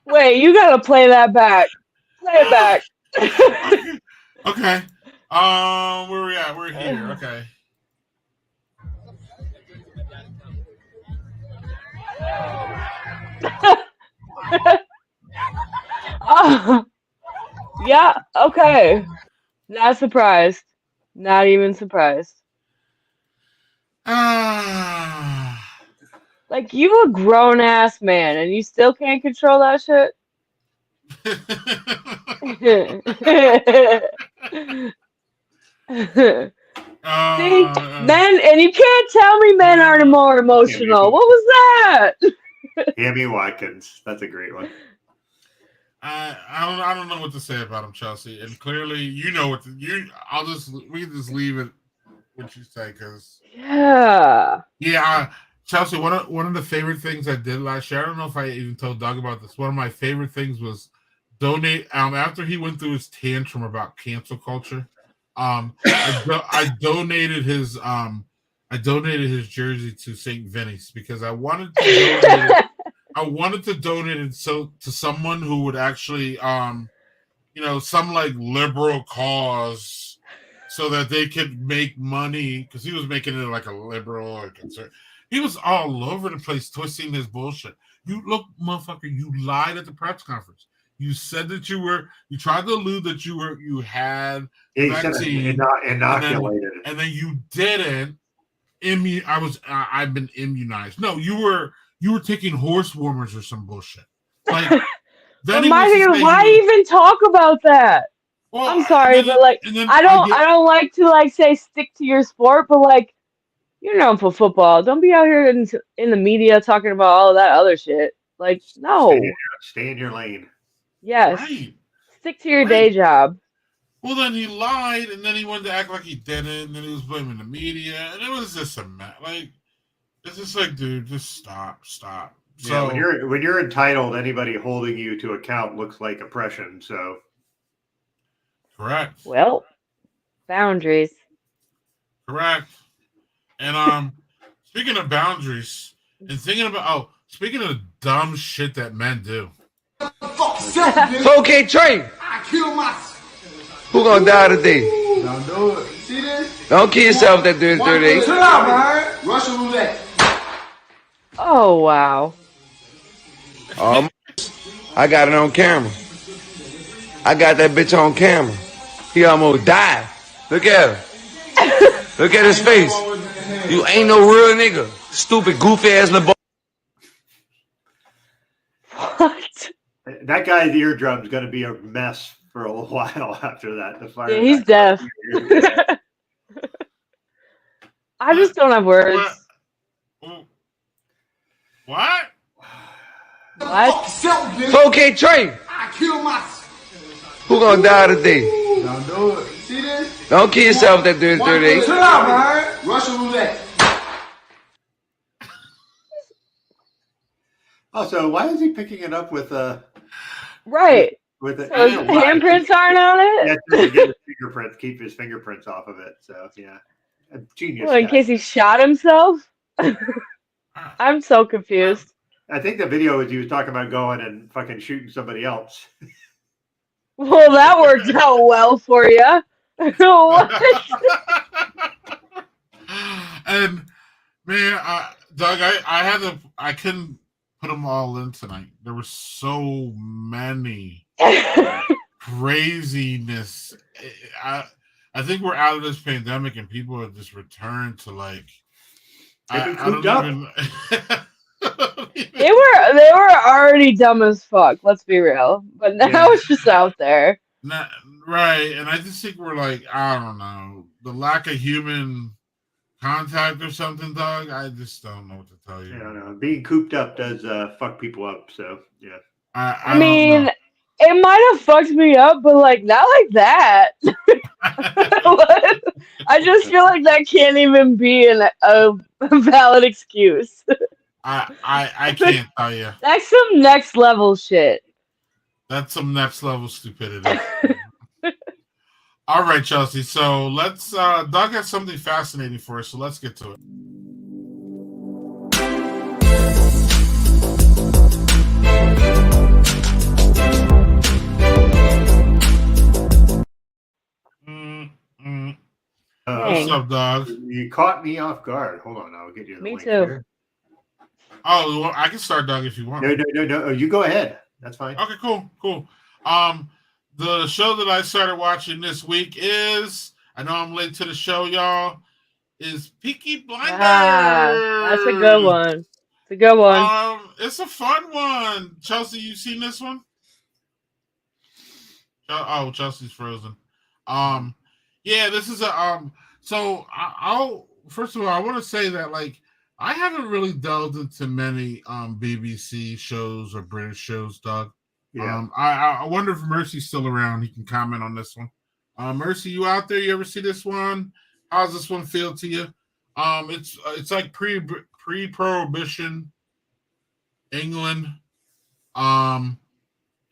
Wait, you gotta play that back. Play it back. Okay. Where we at? We're here. Okay. Oh, yeah, okay. Not surprised. Not even surprised. Like, you a grown ass man and you still can't control that shit? See, men, and you can't tell me men aren't more emotional. What was that? Tammy Watkins. That's a great one. I don't know what to say about him, Chelsea. And clearly, you know what we can just leave it what you say because Chelsea. One of the favorite things I did last year. I don't know if I even told Doug about this. One of my favorite things was donate. After he went through his tantrum about cancel culture, I donated his jersey to St. Vinny's because I wanted to donate it. I wanted to donate it to someone who would actually, some like liberal cause, so that they could make money because he was making it like a liberal or conservative. He was all over the place twisting his bullshit. You look, motherfucker, you lied at the press conference. You said that you tried to allude that you had vaccine inoculated, and then you didn't. I've been immunized. No, you were taking horse warmers or some bullshit. Like, why even talk about that? Well, I'm sorry, but like, I don't like to like say stick to your sport, but like, you're known for football. Don't be out here in the media talking about all that other shit. Like, no. Stay in your lane. Yes. Right. Stick to your day job. Well, then he lied, and then he wanted to act like he didn't, and then he was blaming the media, and it was just it's just like, dude, just stop. Yeah, so when you're entitled, anybody holding you to account looks like oppression. So, correct. Well, boundaries. Correct. And speaking of boundaries, and speaking of dumb shit that men do. Okay, Trey. I kill myself. Who gonna die today? Don't do it. See this? Don't kill yourself that during 30. Chill out, man. Russian roulette. Oh, wow. I got it on camera. I got that bitch on camera. He almost died. Look at him. Look at his face. You ain't no real nigga. Stupid, goofy ass little boy. What? That guy's eardrum's going to be a mess for a while after that. Yeah, he's deaf. I just don't have words. What? Okay, Trey. I kill myself. Who gonna die today? Don't do it. See this? Don't kill yourself that during 30. Chill out, man. Russian roulette. Also, why is he picking it up with right? With so his handprints aren't on it. Yeah, to get his fingerprints, keep his fingerprints off of it. So yeah, a genius. Well, in case he shot himself. I'm so confused. I think the video was he was talking about going and fucking shooting somebody else. Well, that worked out well for you. What? And man, Doug, I couldn't put them all in tonight. There were so many craziness. I think we're out of this pandemic and people have just returned to like. I don't even. They were already dumb as fuck. Let's be real, but now it's just out there. Right, and I just think we're like, I don't know, the lack of human contact or something, Doug. I just don't know what to tell you. I don't know. Being cooped up does fuck people up. So yeah. I mean, it might have fucked me up, but like not like that. I just feel like that can't even be a valid excuse. I can't tell you. That's some next level shit. That's some next level stupidity. All right, Chelsea. So let's Doug has something fascinating for us, so let's get to it. up, dog? You caught me off guard. Hold on, I'll get you the Me link too. here. Oh, well, I can start, Doug, if you want. No. You go ahead. That's fine. Okay, cool. The show that I started watching this week is, I know I'm late to the show, y'all, is Peaky Blinders. That's a good one. It's a good one. It's a fun one. Chelsea, you seen this one? Oh, Chelsea's frozen. Yeah, this is a so I'll first of all, I want to say that like I haven't really delved into many BBC shows or British shows, Doug. Yeah. I wonder if Mercy's still around. He can comment on this one. Mercy, you out there? You ever see this one? How's this one feel to you? It's like pre-prohibition England.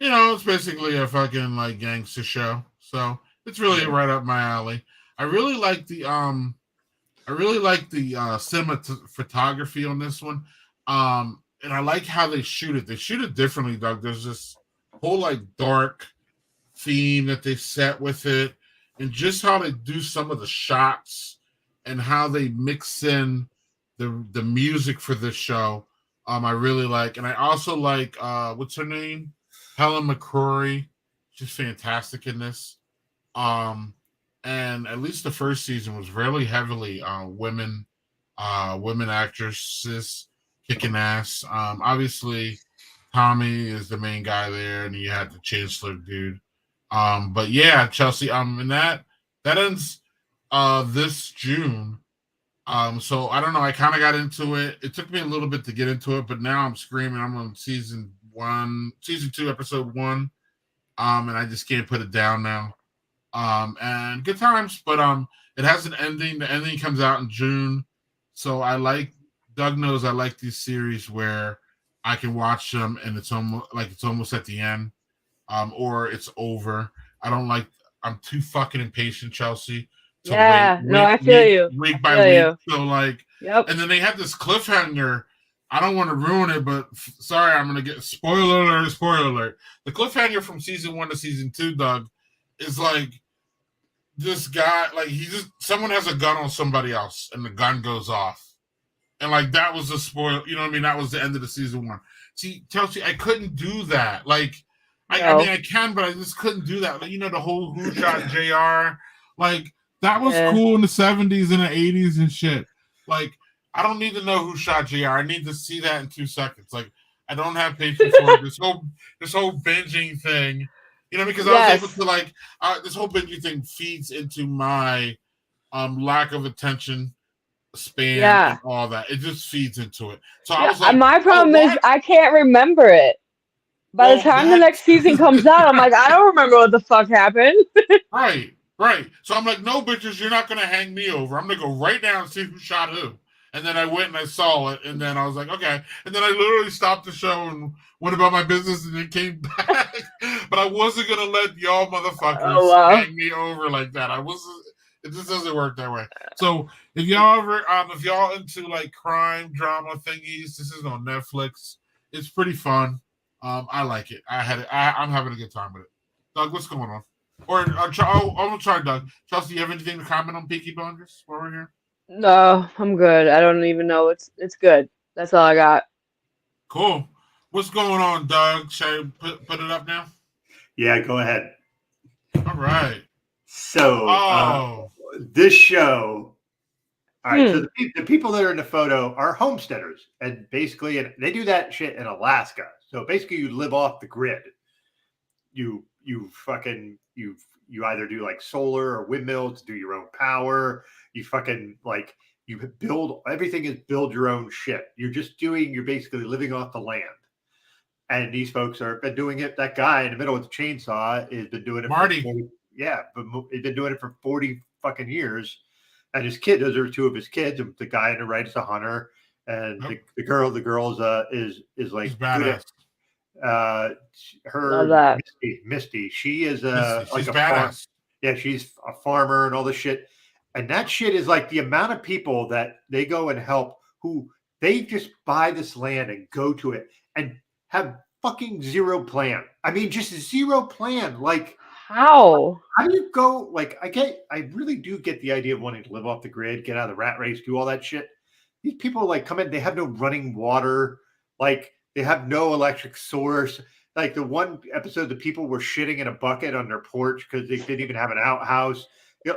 It's basically a fucking like gangster show. So it's really right up my alley. I really like the cinematography on this one. And I like how they shoot it. They shoot it differently, Doug. There's this whole like dark theme that they set with it, and just how they do some of the shots and how they mix in the music for this show. I really like, and I also like what's her name? Helen McCrory. She's fantastic in this. And at least the first season was really heavily women actresses kicking ass. Obviously Tommy is the main guy there, and you had the Chancellor dude. But yeah, Chelsea, and that ends this June. So I don't know, I kind of got into it. It took me a little bit to get into it, but now I'm screaming. I'm on season 2, episode 1. And I just can't put it down now. And good times, but it has an ending. The ending comes out in June. So Doug knows I like these series where I can watch them and it's almost at the end. Or it's over. I'm too fucking impatient, Chelsea. I feel you. Week by week. So yep. And then they had this cliffhanger. I don't want to ruin it, but sorry, I'm gonna get spoiler alert. The cliffhanger from season 1 to season 2, Doug, is like this guy, like someone has a gun on somebody else and the gun goes off. And like that was the spoil, you know what I mean? That was the end of the season 1. See, Chelsea, I couldn't do that. Like I mean I can, but I just couldn't do that. Like, the whole Who Shot JR, like that was cool in the 70s and the 80s and shit. Like I don't need to know who shot JR. I need to see that in 2 seconds. Like I don't have patience for it. This whole binging thing. Because I was able to this whole binging thing feeds into my lack of attention span and all that. It just feeds into it. So I was like, my problem is I can't remember it. By the time the next season comes out, I'm like, I don't remember what the fuck happened. Right. So I'm like, no, bitches, you're not gonna hang me over. I'm gonna go right now and see who shot who. And then I went and I saw it, and then I was like, okay. And then I literally stopped the show and went about my business, and then came back. But I wasn't gonna let y'all motherfuckers hang me over like that. I wasn't. It just doesn't work that way. So if y'all ever, if y'all into like crime drama thingies, this is on Netflix. It's pretty fun. I like it. I'm having a good time with it. Doug, what's going on? I'm gonna try Doug. Chelsea, you have anything to comment on Peaky Blinders while we're here? No, I'm good. I don't even know. It's good. That's all I got. Cool. What's going on, Doug? Should I put it up now? Yeah, go ahead. All right. So this show, all right. So the people that are in the photo are homesteaders, and basically, they do that shit in Alaska. So basically, you live off the grid. You either do like solar or windmills to do your own power. You fucking you build everything is build your own shit. You're basically living off the land. And these folks have been doing it. That guy in the middle with the chainsaw has been doing it. Marty. But he's been doing it for 40 fucking years. And his kid, those are 2 of his kids. The guy on the right is a hunter, and the girl is like she's badass. Her Misty. She is she's badass. She's a farmer and all this shit. And that shit is like the amount of people that they go and help who they just buy this land and go to it and have fucking zero plan. I mean, just zero plan. Like How? How do you go? Like, I really do get the idea of wanting to live off the grid, get out of the rat race, do all that shit. These people like come in, they have no running water, like they have no electric source. Like the one episode, the people were shitting in a bucket on their porch because they didn't even have an outhouse.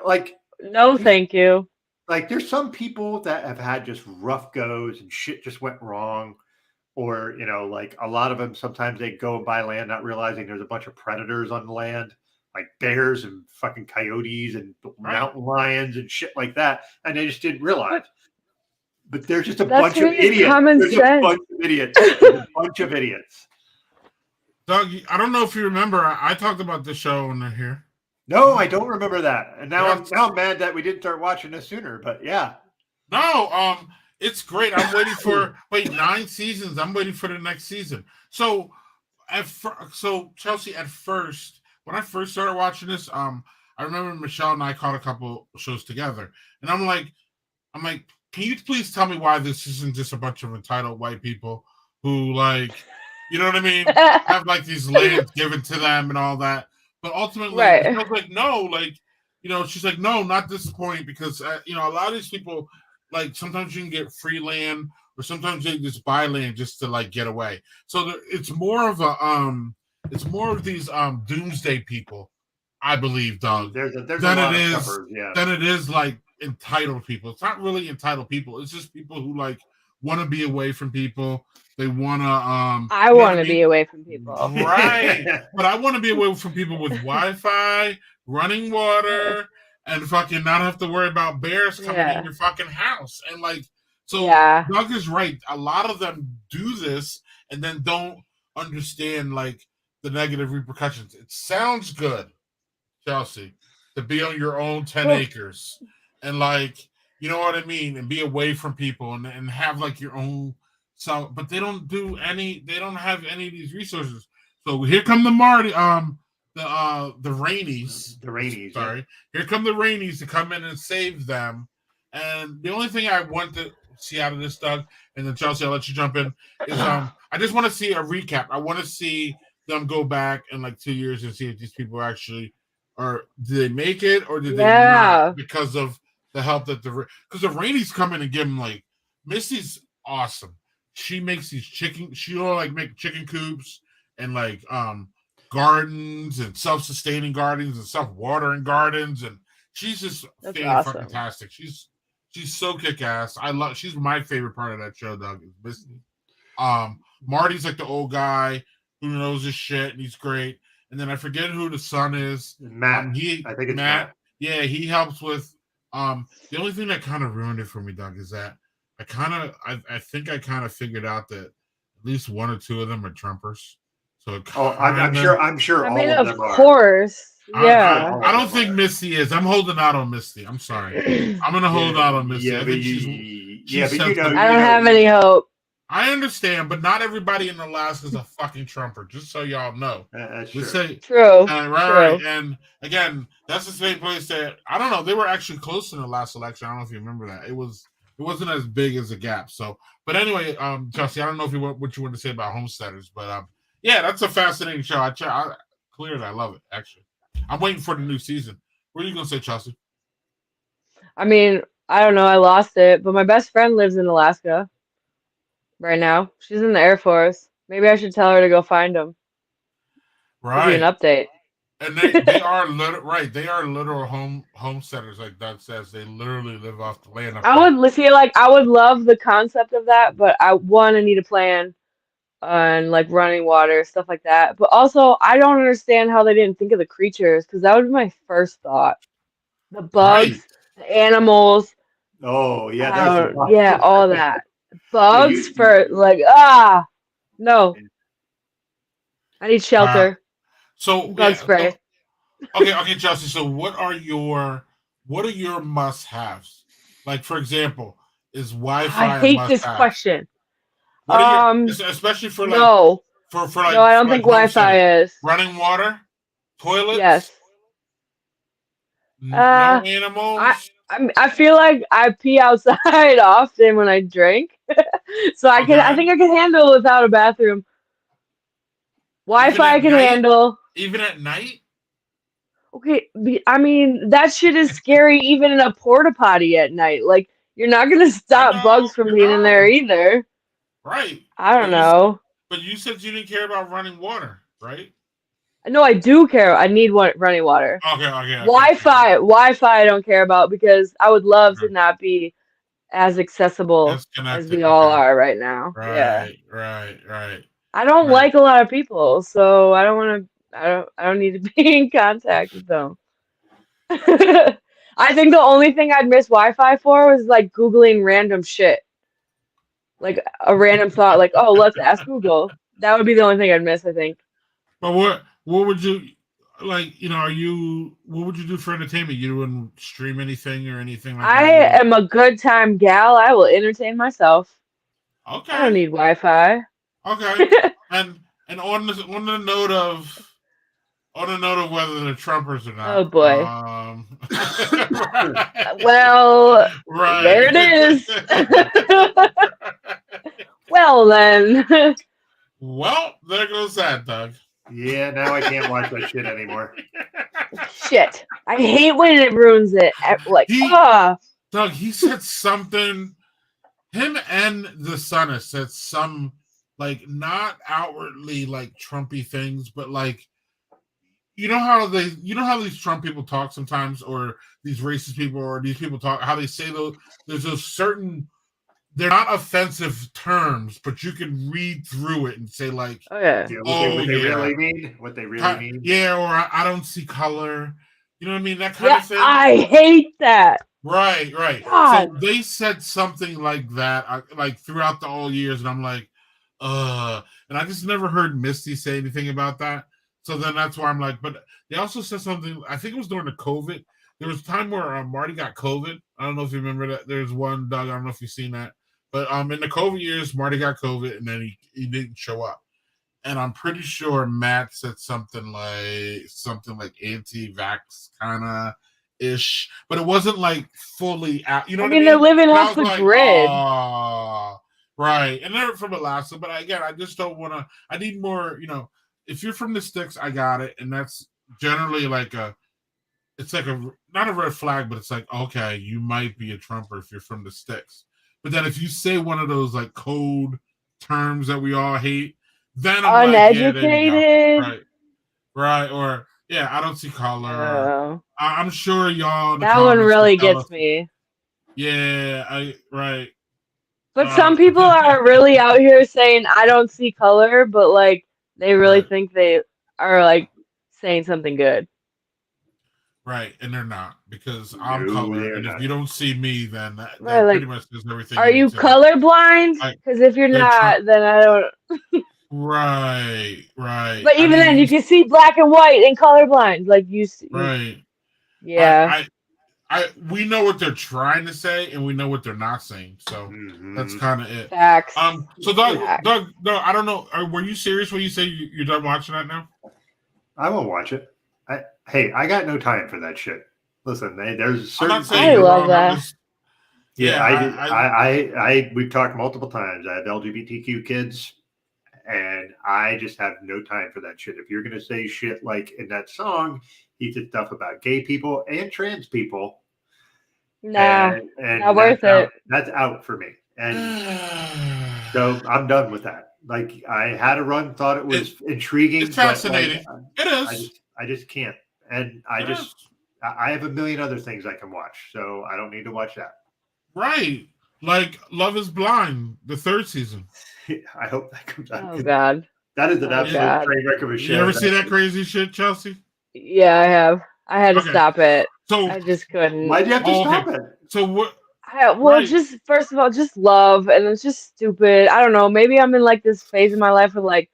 Like, no, thank you. Like, there's some people that have had just rough goes and shit just went wrong. Or, like a lot of them, sometimes they go and buy land not realizing there's a bunch of predators on the land, like bears and fucking coyotes and mountain lions and shit like that. And they just didn't realize. But there's just a bunch of idiots. There's a bunch of idiots. A bunch of idiots. Doug, I don't know if you remember, I talked about the show when they're here. No, I don't remember that. And now I'm mad that we didn't start watching this sooner, but yeah. No, it's great. I'm waiting for 9 seasons. I'm waiting for the next season. So Chelsea, at first, when I first started watching this, I remember Michelle and I caught a couple shows together. And I'm like, can you please tell me why this isn't just a bunch of entitled white people who, like, you know what I mean, have like these lands given to them and all that. But ultimately, I was like, no, like, she's like, no, not this point, because, a lot of these people, like, sometimes you can get free land or sometimes they just buy land just to, like, get away. So it's more of these doomsday people, I believe, Doug, than it is like entitled people. It's not really entitled people. It's just people who, like, want to be away from people. They want to. I want to be away from people. Right. But I want to be away from people with Wi-Fi, running water, and fucking not have to worry about bears coming in your fucking house. And, like, so Doug is right. A lot of them do this and then don't understand, like, the negative repercussions. It sounds good, Chelsea, to be on your own 10 acres and, like, you know what I mean, and be away from people and have, like, your own. So, but they don't have any of these resources. So here come the Rainies. The Rainies. Sorry. Yeah. Here come the Rainies to come in and save them. And the only thing I want to see out of this, Doug, and then Chelsea, I'll let you jump in, is I just want to see a recap. I want to see them go back in like 2 years and see if these people actually did they make it or did they not, because of the help that because the Rainies come in and give them, like, Missy's awesome. She makes these she'll like make chicken coops and like gardens and self-sustaining gardens and self-watering gardens, and she's just fantastic. She's so kick-ass. She's my favorite part of that show, Doug, is Bethany. Marty's like the old guy who knows his shit and he's great. And then I forget who the son is. Matt. I think it's Matt. Yeah, he helps with the only thing that kind of ruined it for me, Doug, is that I think I kind of figured out that at least one or two of them are Trumpers. So I'm sure. I mean, of course, yeah. I don't think Misty is. I'm holding out on Misty. I'm sorry. I'm gonna hold out on Misty. Yeah, but I don't have any hope. I understand, but not everybody in Alaska is a fucking Trumper. Just so y'all know. That's true. Right. And again, that's the same place that I don't know. They were actually close in the last election. I don't know if you remember that. It wasn't as big as a gap. So, but anyway, Chelsea, I don't know what you want to say about homesteaders, but yeah, that's a fascinating show. I clearly I love it. Actually, I'm waiting for the new season. What are you gonna say, Chelsea? I mean, I don't know. I lost it, but my best friend lives in Alaska right now. She's in the Air Force. Maybe I should tell her to go find him. Right. Give you an update. And they are right. They are literal homesteaders, like Doug says. They literally live off the land. I would love the concept of that, but I need a plan on like running water, stuff like that. But also, I don't understand how they didn't think of the creatures, because that would be my first thought. The bugs, the animals. Oh yeah, all that. Bugs no. I need shelter. So bug spray. Okay, Chelsea. So what are your must-haves? Like, for example, is Wi-Fi? I hate this question. Especially for like no, I don't think Wi-Fi is. Running water, toilets. Yes. No animals. I feel like I pee outside often when I drink, so I think I can handle without a bathroom. Wi-Fi I can handle. Even at night? Okay, I mean, that shit is scary even in a porta potty at night. Like, you're not gonna I stop know, bugs from being in there either. right? I don't know. But you said you didn't care about running water, right? No, I do care. I need running water. Okay. Wi-Fi I don't care about because I would love to not be as accessible That's as connected. we all Okay. are right now. Yeah. Right. I don't like a lot of people, so I don't want to. I don't need to be in contact with them. I think the only thing I'd miss Wi-Fi for was like Googling random shit, like a random thought, like, oh, let's ask Google. That would be the only thing I'd miss, I think. But what would you like? What would you do for entertainment? You wouldn't stream anything or anything like I that. am a good time gal. I will entertain myself. Okay. I don't need Wi-Fi. Okay. and on the note of whether they're Trumpers or not. Oh boy. Right. Well, right. there it is. Well then. Well, there goes that, Doug. Yeah, now I can't watch that shit anymore. Shit. I hate when it ruins it. Like, Doug, he said something. Him and the son has said some, like, not outwardly like Trumpy things, but like, you know how these Trump people talk sometimes, or these racist people, or these people talk, how they say there's a certain, they're not offensive terms, but you can read through it and say like, oh yeah, what they really mean, what they really mean. Yeah, or I don't see color. You know what I mean? That kind of thing. I hate that. Right. God. So they said something like that, like throughout the all years, and I'm like, and I just never heard Misty say anything about that. So then that's why I'm like, but they also said something, I think it was during the COVID. There was a time where Marty got COVID. I don't know if you remember that. There's one, Doug, I don't know if you've seen that. But in the COVID years, Marty got COVID, and then he didn't show up. And I'm pretty sure Matt said something like anti-vax kind of ish, but it wasn't like fully out. You know what I mean? They're living off the grid. Right. And they're from Alaska, but again, I just don't want to. I need more. If you're from the sticks, I got it, and that's generally like it's like not a red flag, but it's like, okay, you might be a Trumper if you're from the sticks. But then if you say one of those like code terms that we all hate, then I'm uneducated, like, right, or I don't see color. I'm sure y'all. That one really gets me. Yeah, right. But some people are really out here saying I don't see color, but like they really think they are like saying something good. Right, and they're not, because I'm color, and if you don't see me, then that like, pretty much is everything. Are you colorblind? Because if you're not, then I don't. Right. But even then, you can see black and white and colorblind, like you see. Right. Yeah. We know what they're trying to say, and we know what they're not saying. So that's kind of it. Facts. So Doug, no, I don't know. Were you serious when you say you're done watching that now? I won't watch it. I got no time for that shit. Listen, there's certain. I'm not saying you're wrong. that. We've talked multiple times. I have LGBTQ kids, and I just have no time for that shit. If you're gonna say shit like in that song, he did stuff about gay people and trans people. Nah, and not worth it. That's out for me, and so I'm done with that. Like, I had a run, thought it was intriguing. It's fascinating. But, it is. I just can't, and I have a million other things I can watch, so I don't need to watch that. Right, like Love Is Blind, the 3rd season. I hope that comes out. Oh God, that is an absolute train wreck of a show. You ever see that crazy shit, Chelsea? Yeah, I have. I had to stop it. So I just couldn't. Why'd you have to stop it? So what? Just first of all, just love, and it's just stupid. I don't know. Maybe I'm in like this phase in my life where like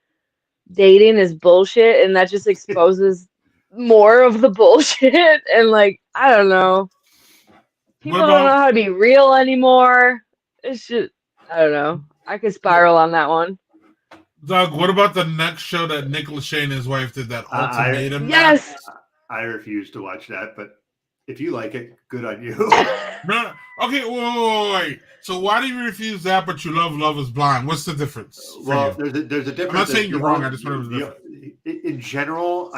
dating is bullshit, and that just exposes more of the bullshit. And like, I don't know. People don't know how to be real anymore. It's just, I don't know. I could spiral on that one. Doug, what about the next show that Nick Lachey and his wife did, that ultimatum? Yes. I refuse to watch that, but if you like it, good on you. No. Okay, wait. So why do you refuse that, but you love Is Blind? What's the difference? Well, there's a difference. I'm not saying you're wrong. I just want to. In general,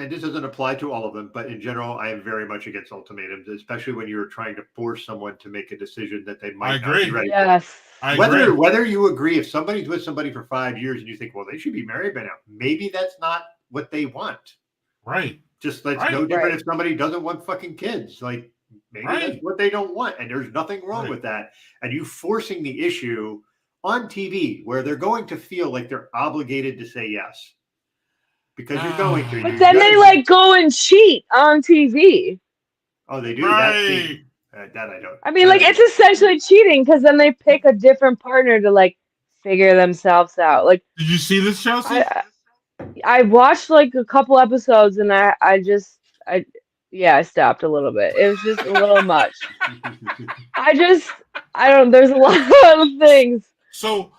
and this doesn't apply to all of them, but in general, I am very much against ultimatums, especially when you're trying to force someone to make a decision that they might not be ready for. Whether you agree, if somebody's with somebody for 5 years and you think, well, they should be married by now, maybe that's not what they want. Right. Just that's no different if somebody doesn't want fucking kids. Like maybe that's what they don't want, and there's nothing wrong with that. And you forcing the issue on TV where they're going to feel like they're obligated to say yes. Because you're going to. But then they like go and cheat on TV. Oh, they do? That I don't. I mean, like, it's essentially cheating because then they pick a different partner to like figure themselves out. Like, did you see this, Chelsea? I watched like a couple episodes and I stopped a little bit. It was just a little much. I don't. There's a lot of things. So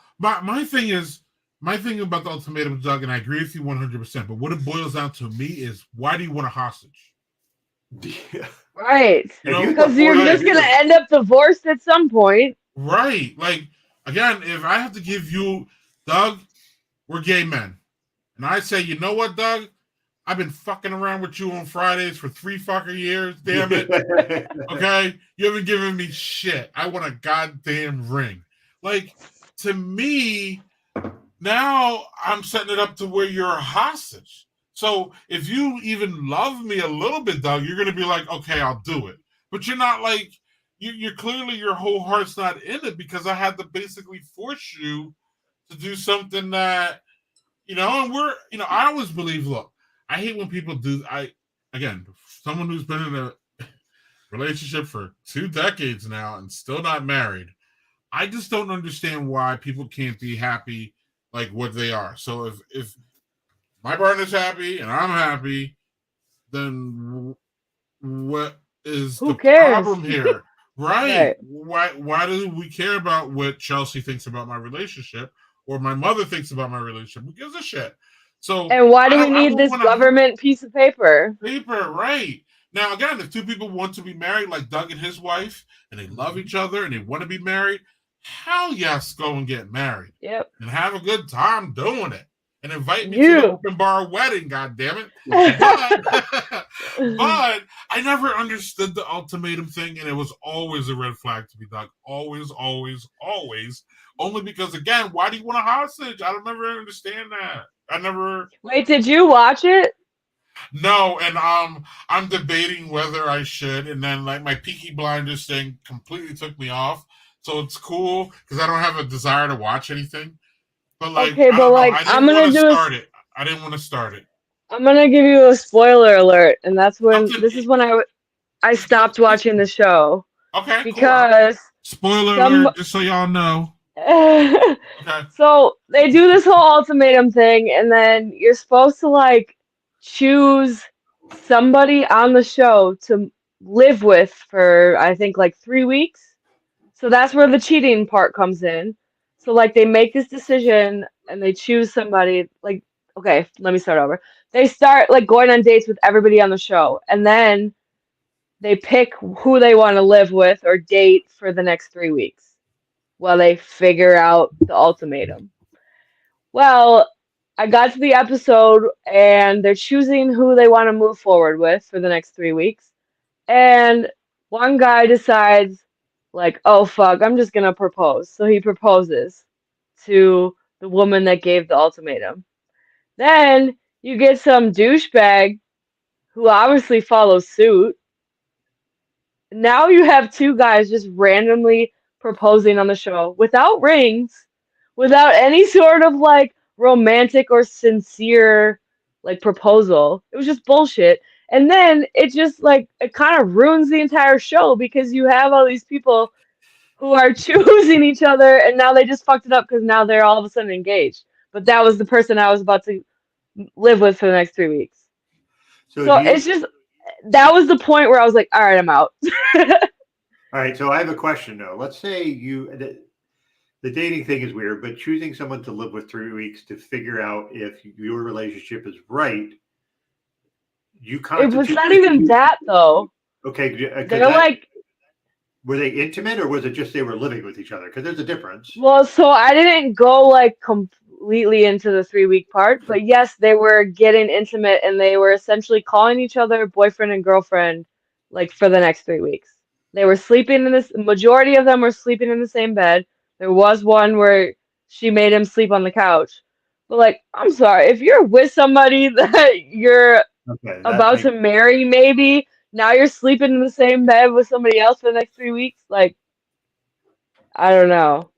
my thing about the ultimatum, Doug, and I agree with you 100%. But what it boils down to me is, why do you want a hostage? Yeah. Right. Because you're just gonna end up divorced at some point. Right. Like, again, if I have to give you, Doug, we're gay men, and I say, you know what, Doug? I've been fucking around with you on Fridays for 3 fucking years. Damn it. Okay? You haven't given me shit. I want a goddamn ring. Like, to me, now I'm setting it up to where you're a hostage. So if you even love me a little bit, Doug, you're going to be like, okay, I'll do it. But you're not like, you're clearly, your whole heart's not in it, because I had to basically force you to do something that, and I always believe, look, I hate when people do, someone who's been in a relationship for 2 decades now and still not married, I just don't understand why people can't be happy like what they are. So if my partner's happy and I'm happy, then what is the problem here? Right. Why do we care about what Chelsea thinks about my relationship or my mother thinks about my relationship? Who gives a shit? So, and why do we need this government piece of paper? Right. Now, again, if 2 people want to be married, like Doug and his wife, and they love each other and they want to be married, hell yes, go and get married. Yep. And have a good time doing it. And invite me to the open bar wedding, goddammit. But I never understood the ultimatum thing, and it was always a red flag to me, Doug. Always, always, always. Only because, again, why do you want a hostage? I don't never understand that. Wait, did you watch it? No, and I'm debating whether I should, and then like my Peaky Blinders thing completely took me off. So it's cool because I don't have a desire to watch anything. But like, okay, but like, I didn't want to start it. I'm gonna give you a spoiler alert, and that's when this is when I stopped watching the show. Okay, because cool. Spoiler alert, just so y'all know. Okay. So they do this whole ultimatum thing, and then you're supposed to like choose somebody on the show to live with for, I think, like 3 weeks. So that's where the cheating part comes in. So like they make this decision and they choose somebody. Like, okay, let me start over. They start like going on dates with everybody on the show, and then they pick who they want to live with or date for the next 3 weeks while they figure out the ultimatum. Well, I got to the episode and they're choosing who they want to move forward with for the next 3 weeks. And one guy decides, like, oh, fuck, I'm just going to propose. So he proposes to the woman that gave the ultimatum. Then you get some douchebag who obviously follows suit. Now you have 2 guys just randomly proposing on the show without rings, without any sort of like romantic or sincere like proposal. It was just bullshit. And then it just like it kind of ruins the entire show because you have all these people who are choosing each other, and now they just fucked it up because now they're all of a sudden engaged. But that was the person I was about to live with for the next 3 weeks. So it's just, that was the point where I was like, all right, I'm out. All right, so I have a question though. Let's say the dating thing is weird, but choosing someone to live with 3 weeks to figure out if your relationship is right, it was not even that though. Okay, they're like, were they intimate or was it just they were living with each other? Because there's a difference. Well, so I didn't go like completely into the 3-week part, but yes, they were getting intimate and they were essentially calling each other boyfriend and girlfriend like for the next 3 weeks. They were sleeping in this, majority of them were sleeping in the same bed. There was one where she made him sleep on the couch. But like, I'm sorry, if you're with somebody that you're about to marry, maybe now you're sleeping in the same bed with somebody else for the next 3 weeks, like, I don't know.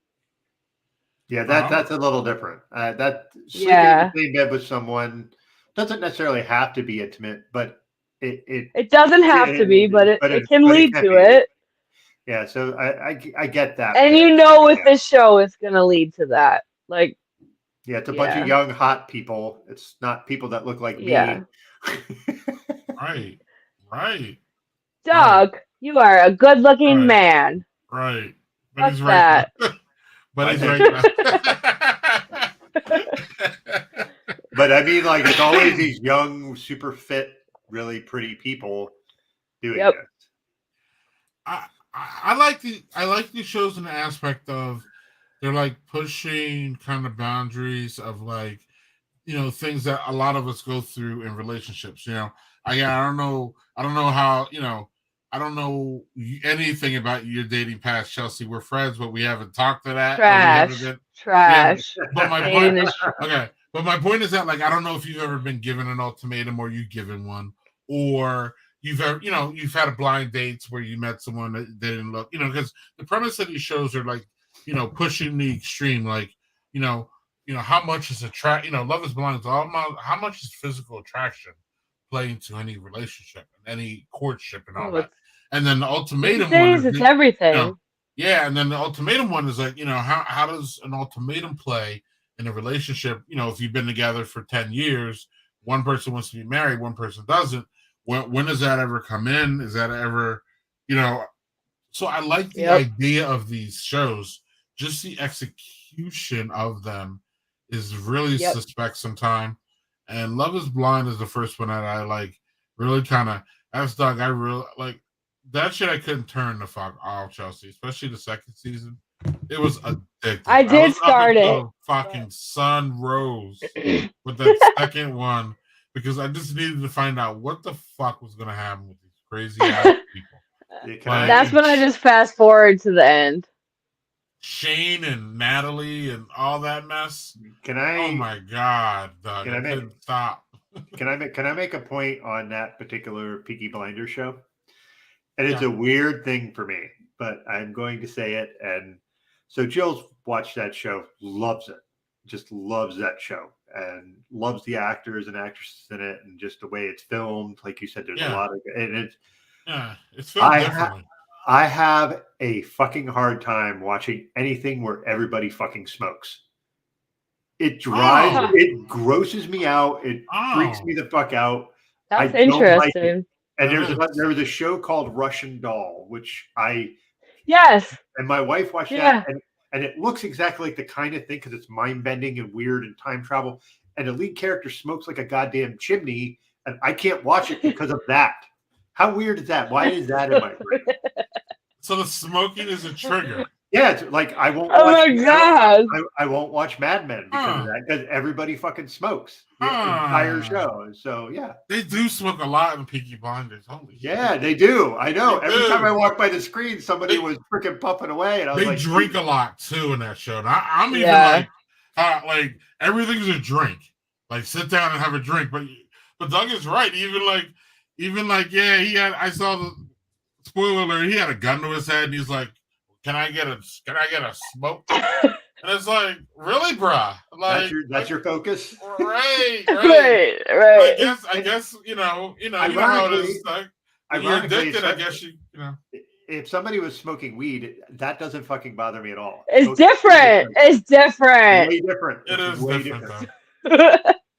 Yeah, that's a little different. That sleeping in the same bed with someone doesn't necessarily have to be intimate, but it doesn't have to be, but it can lead to it. Yeah, so I get that. And with this show, it's gonna lead to that. Like, yeah, it's a bunch of young, hot people. It's not people that look like me. Right. Doug, you are a good-looking man. Right. But he's right. But he's right. But I mean, like, it's always these young, super fit, really pretty people doing this. I like these shows in the aspect of they're like pushing kind of boundaries of like, things that a lot of us go through in relationships. I don't know how, I don't know anything about your dating past, Chelsea. We're friends, but we haven't talked to that. Trash. But my point, okay. But my point is that, like, I don't know if you've ever been given an ultimatum or you've given one, or you've ever, you've had a blind dates where you met someone that didn't look, because the premise of these shows are like, pushing the extreme, like, how much is Love is Blind, how much is physical attraction play into any relationship and any courtship and all that. And then the ultimatum one is it's everything. And then the ultimatum one is like, how does an ultimatum play in a relationship? If you've been together for 10 years, one person wants to be married, one person doesn't. When does that ever come in? Is that ever, So I like the idea of these shows. Just the execution of them is really suspect sometimes. And Love is Blind is the first one that I like really kind of, as Doug, I really like that shit. I couldn't turn the fuck off, Chelsea, especially the second season. It was addictive. I did start it. Fucking sun rose with that second one because I just needed to find out what the fuck was going to happen with these crazy ass people. That's when I just fast forward to the end. Shane and Natalie and all that mess. Oh my god, Doug! I couldn't stop. Can I make a point on that particular Peaky Blinders show? And it's a weird thing for me, but I'm going to say it. And so Jill's watched that show, loves it, just loves that show, and loves the actors and actresses in it, and just the way it's filmed. Like you said, there's a lot of it's filmed differently. I have a fucking hard time watching anything where everybody fucking smokes. It it grosses me out. It freaks me the fuck out. That's interesting. Like and there was a show called Russian Doll, which and my wife watched that, and it looks exactly like the kind of thing because it's mind bending and weird and time travel. And the lead character smokes like a goddamn chimney, and I can't watch it because of that. How weird is that? Why is that in my brain? So the smoking is a trigger. Yeah, it's like I won't. Oh my god! I won't watch Mad Men because of that. Because everybody fucking smokes the entire show. So yeah, they do smoke a lot in Peaky Blinders. Holy shit. They do. I know. Every time I walk by the screen, somebody was freaking puffing away, and I was like, they drink a lot too in that show. And I'm even like everything's a drink. Like sit down and have a drink. But Doug is right. Even like he had. I saw the spoiler alert. He had a gun to his head, and he's like, Can I get a smoke? And it's like, really, bruh? Like that's your focus, right? Right. I guess you know how it is. Like, you're addicted. I guess you know. If somebody was smoking weed, that doesn't fucking bother me at all. It's different. It's different. Way different. It is way different.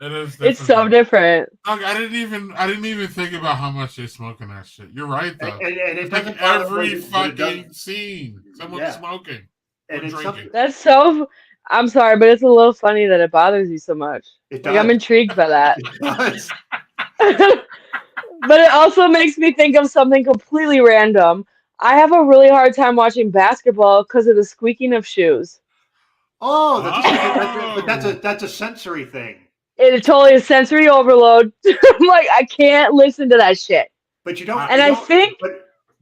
It is different. It's so different. Look, I didn't even think about how much they smoke in that shit. You're right though. And it's like every fucking scene, someone's smoking or drinking. That's so. I'm sorry, but it's a little funny that it bothers you so much. Like, I'm intrigued by that. But it also makes me think of something completely random. I have a really hard time watching basketball because of the squeaking of shoes. Oh, that's a sensory thing. It's totally a sensory overload. I'm like, I can't listen to that shit. But you don't. And you I don't, think.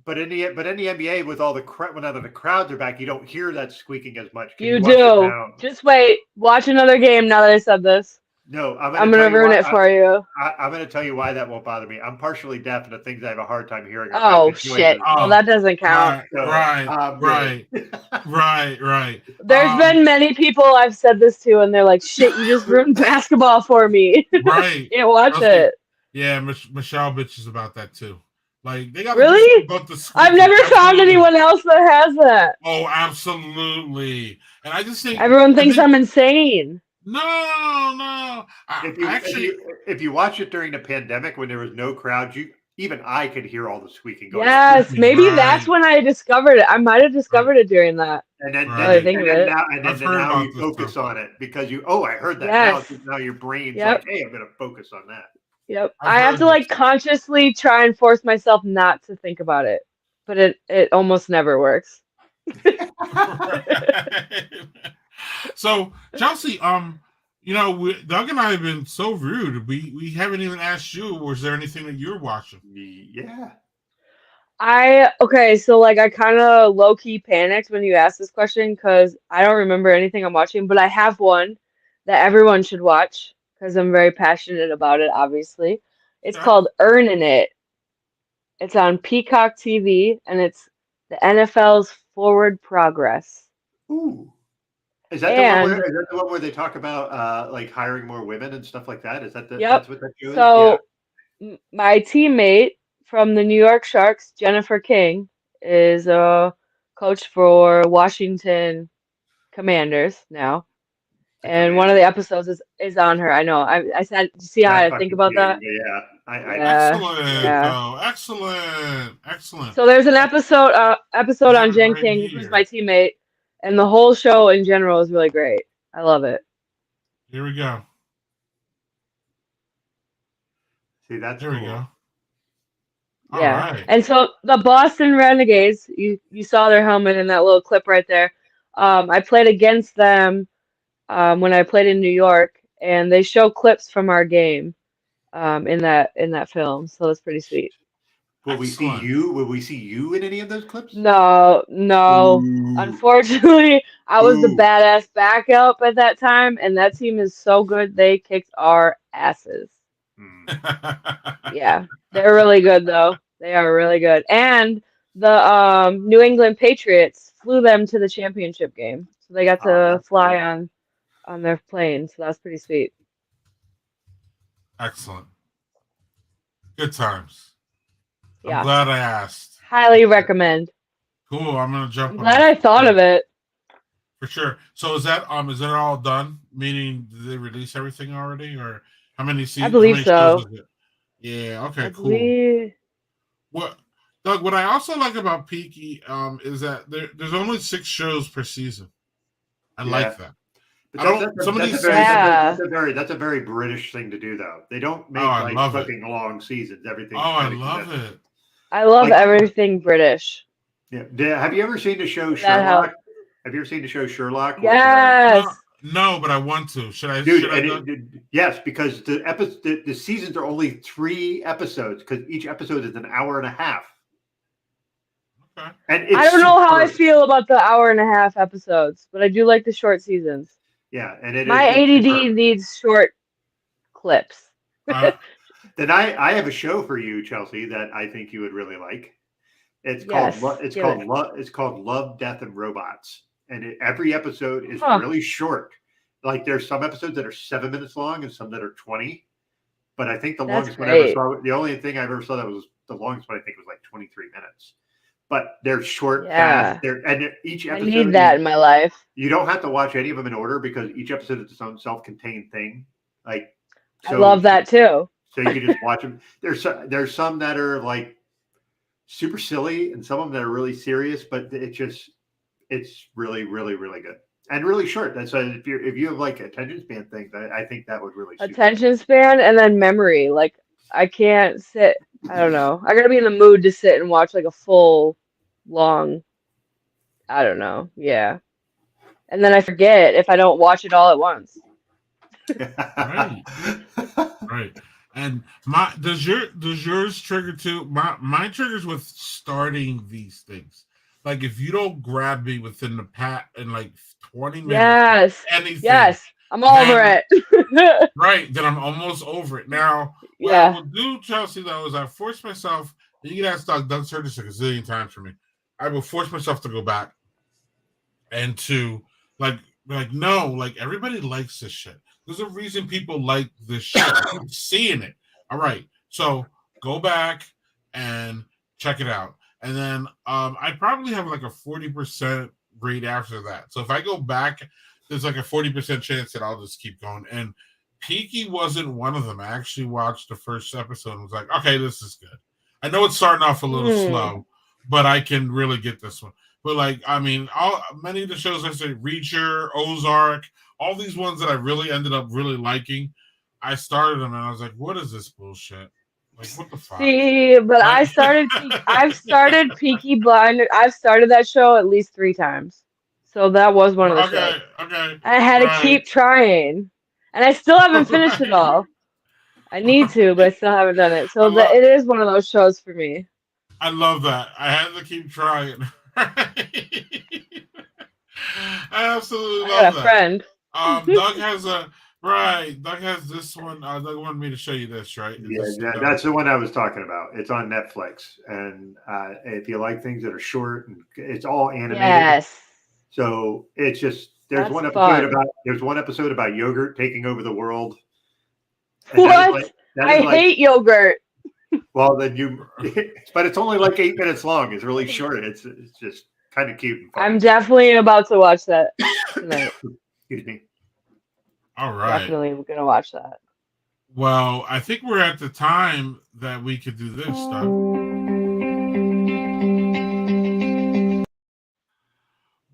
But in the NBA, with all the when the crowds are back, you don't hear that squeaking as much. You do. Just wait. Watch another game now that I said this. No, I'm gonna ruin it for you. I'm going to tell you why that won't bother me. I'm partially deaf, and the things I have a hard time hearing. Oh shit! Well, that doesn't count. Right. There's been many people I've said this to, and they're like, "Shit, you just ruined basketball for me." Right. Can't watch it. Yeah, Michelle bitches about that too. Like they got really. I've never found anyone else that has that. Oh, absolutely. And I just think everyone thinks I'm insane. No. If you watch it during the pandemic when there was no crowd, even I could hear all the squeaking going. Yes, maybe that's when I discovered it. I might have discovered it during that. And then, now you focus on it because I heard that. Yes. Now your brain's like, hey, I'm going to focus on that. Yep. I have to like consciously try and force myself not to think about it, but it almost never works. So Chelsea, Doug and I have been so rude. We haven't even asked you. Was there anything that you're watching? Yeah. So like I kind of low key panicked when you asked this question because I don't remember anything I'm watching, but I have one that everyone should watch because I'm very passionate about it. Obviously, it's called Earning It. It's on Peacock TV, and it's the NFL's Forward Progress. Ooh. Is that the one where they talk about like hiring more women and stuff like that? Is that that's what that show is? So my teammate from the New York Sharks, Jennifer King, is a coach for Washington Commanders now. And one of the episodes is on her. I know. I said, see how I think about that? Excellent. So there's an episode on Jen King, who's my teammate. And the whole show in general is really great. I love it. Here we go. See, that's there cool. We go. Yeah. Right. And so the Boston Renegades, you saw their helmet in that little clip right there. I played against them when I played in New York, and they show clips from our game in that film. So that's pretty sweet. Will we see you? Will we see you in any of those clips? No. Ooh. Unfortunately, I was the badass backup at that time, and that team is so good. They kicked our asses. Yeah, they're really good though. They are really good. And the New England Patriots flew them to the championship game, so they got to fly on their plane. So that's pretty sweet. Excellent. Good times. Yeah. I'm glad I asked. Highly recommend. Cool. I'm gonna jump. I'm glad I thought of it. For sure. So is that all done? Meaning, did they release everything already, or how many seasons? I believe so. Yeah. Okay. Cool. What, Doug? What I also like about Peaky is that there's only 6 shows per season. I like that. That's a very British thing to do, though. They don't make fucking long seasons. Everything. I love it. I love everything British. Yeah. Have you ever seen the show Sherlock? Have you ever seen the show Sherlock? Yes. No, but I want to. Should I? Yes, because the seasons are only 3 episodes because each episode is an hour and a half. Okay. And I don't know how I feel about the hour and a half episodes, but I do like the short seasons. Yeah, and my ADD needs short clips. Then I have a show for you, Chelsea, that I think you would really like. It's called Love, Death, and Robots, and every episode is really short. Like there's some episodes that are 7 minutes long and some that are 20. But I think the longest one I ever saw, the only thing I've ever saw that was the longest one I think was like 23 minutes. But they're short, fast. Each episode. I need that in my life. You don't have to watch any of them in order because each episode is its own self-contained thing. I love that too. So you can just watch them. There's some that are like super silly and some of them that are really serious, but it's really, really, really good and really short. That's if you have like attention span things, I think that would really suit attention span and then memory. Like I can't sit. I don't know. I gotta be in the mood to sit and watch like a full, long. I don't know. Yeah. and then I forget if I don't watch it all at once. Right. Right. And does yours trigger too? Mine triggers with starting these things. Like if you don't grab me within the in like 20 minutes, Yes. anything, Yes. I'm over it. Right, then I'm almost over it. Now, what I will do, Chelsea, though, is I force myself, and you can ask Doug's heard this a gazillion times for me. I will force myself to go back and to like no, like everybody likes this shit. There's a reason people like this shit. I'm seeing it. All right. So go back and check it out. And then I probably have like a 40% rate after that. So if I go back, there's like a 40% chance that I'll just keep going. And Peaky wasn't one of them. I actually watched the first episode and was like, okay, this is good. I know it's starting off a little slow, but I can really get this one. But like, I mean, many of the shows I say, Reacher, Ozark, all these ones that I really ended up really liking, I started them and I was like, what is this bullshit? Like, what the fuck? See, but I've started Peaky Blinders. I've started that show at least 3 times. So that was one of the shows. Okay. I had to keep trying. And I still haven't finished it all. I need to, but I still haven't done it. So it is one of those shows for me. I love that. I had to keep trying. I absolutely love that. Friend. Doug has Doug has this one. Doug wanted me to show you this, right? That's the one I was talking about. It's on Netflix, and if you like things that are short, and it's all animated. Yes. So it's just there's one episode about yogurt taking over the world. What? I hate yogurt. Well, then but it's only like 8 minutes long. It's really short. It's just kind of cute. And fun. I'm definitely about to watch that tonight. Excuse me. All right. Definitely gonna watch that. Well, I think we're at the time that we could do this stuff.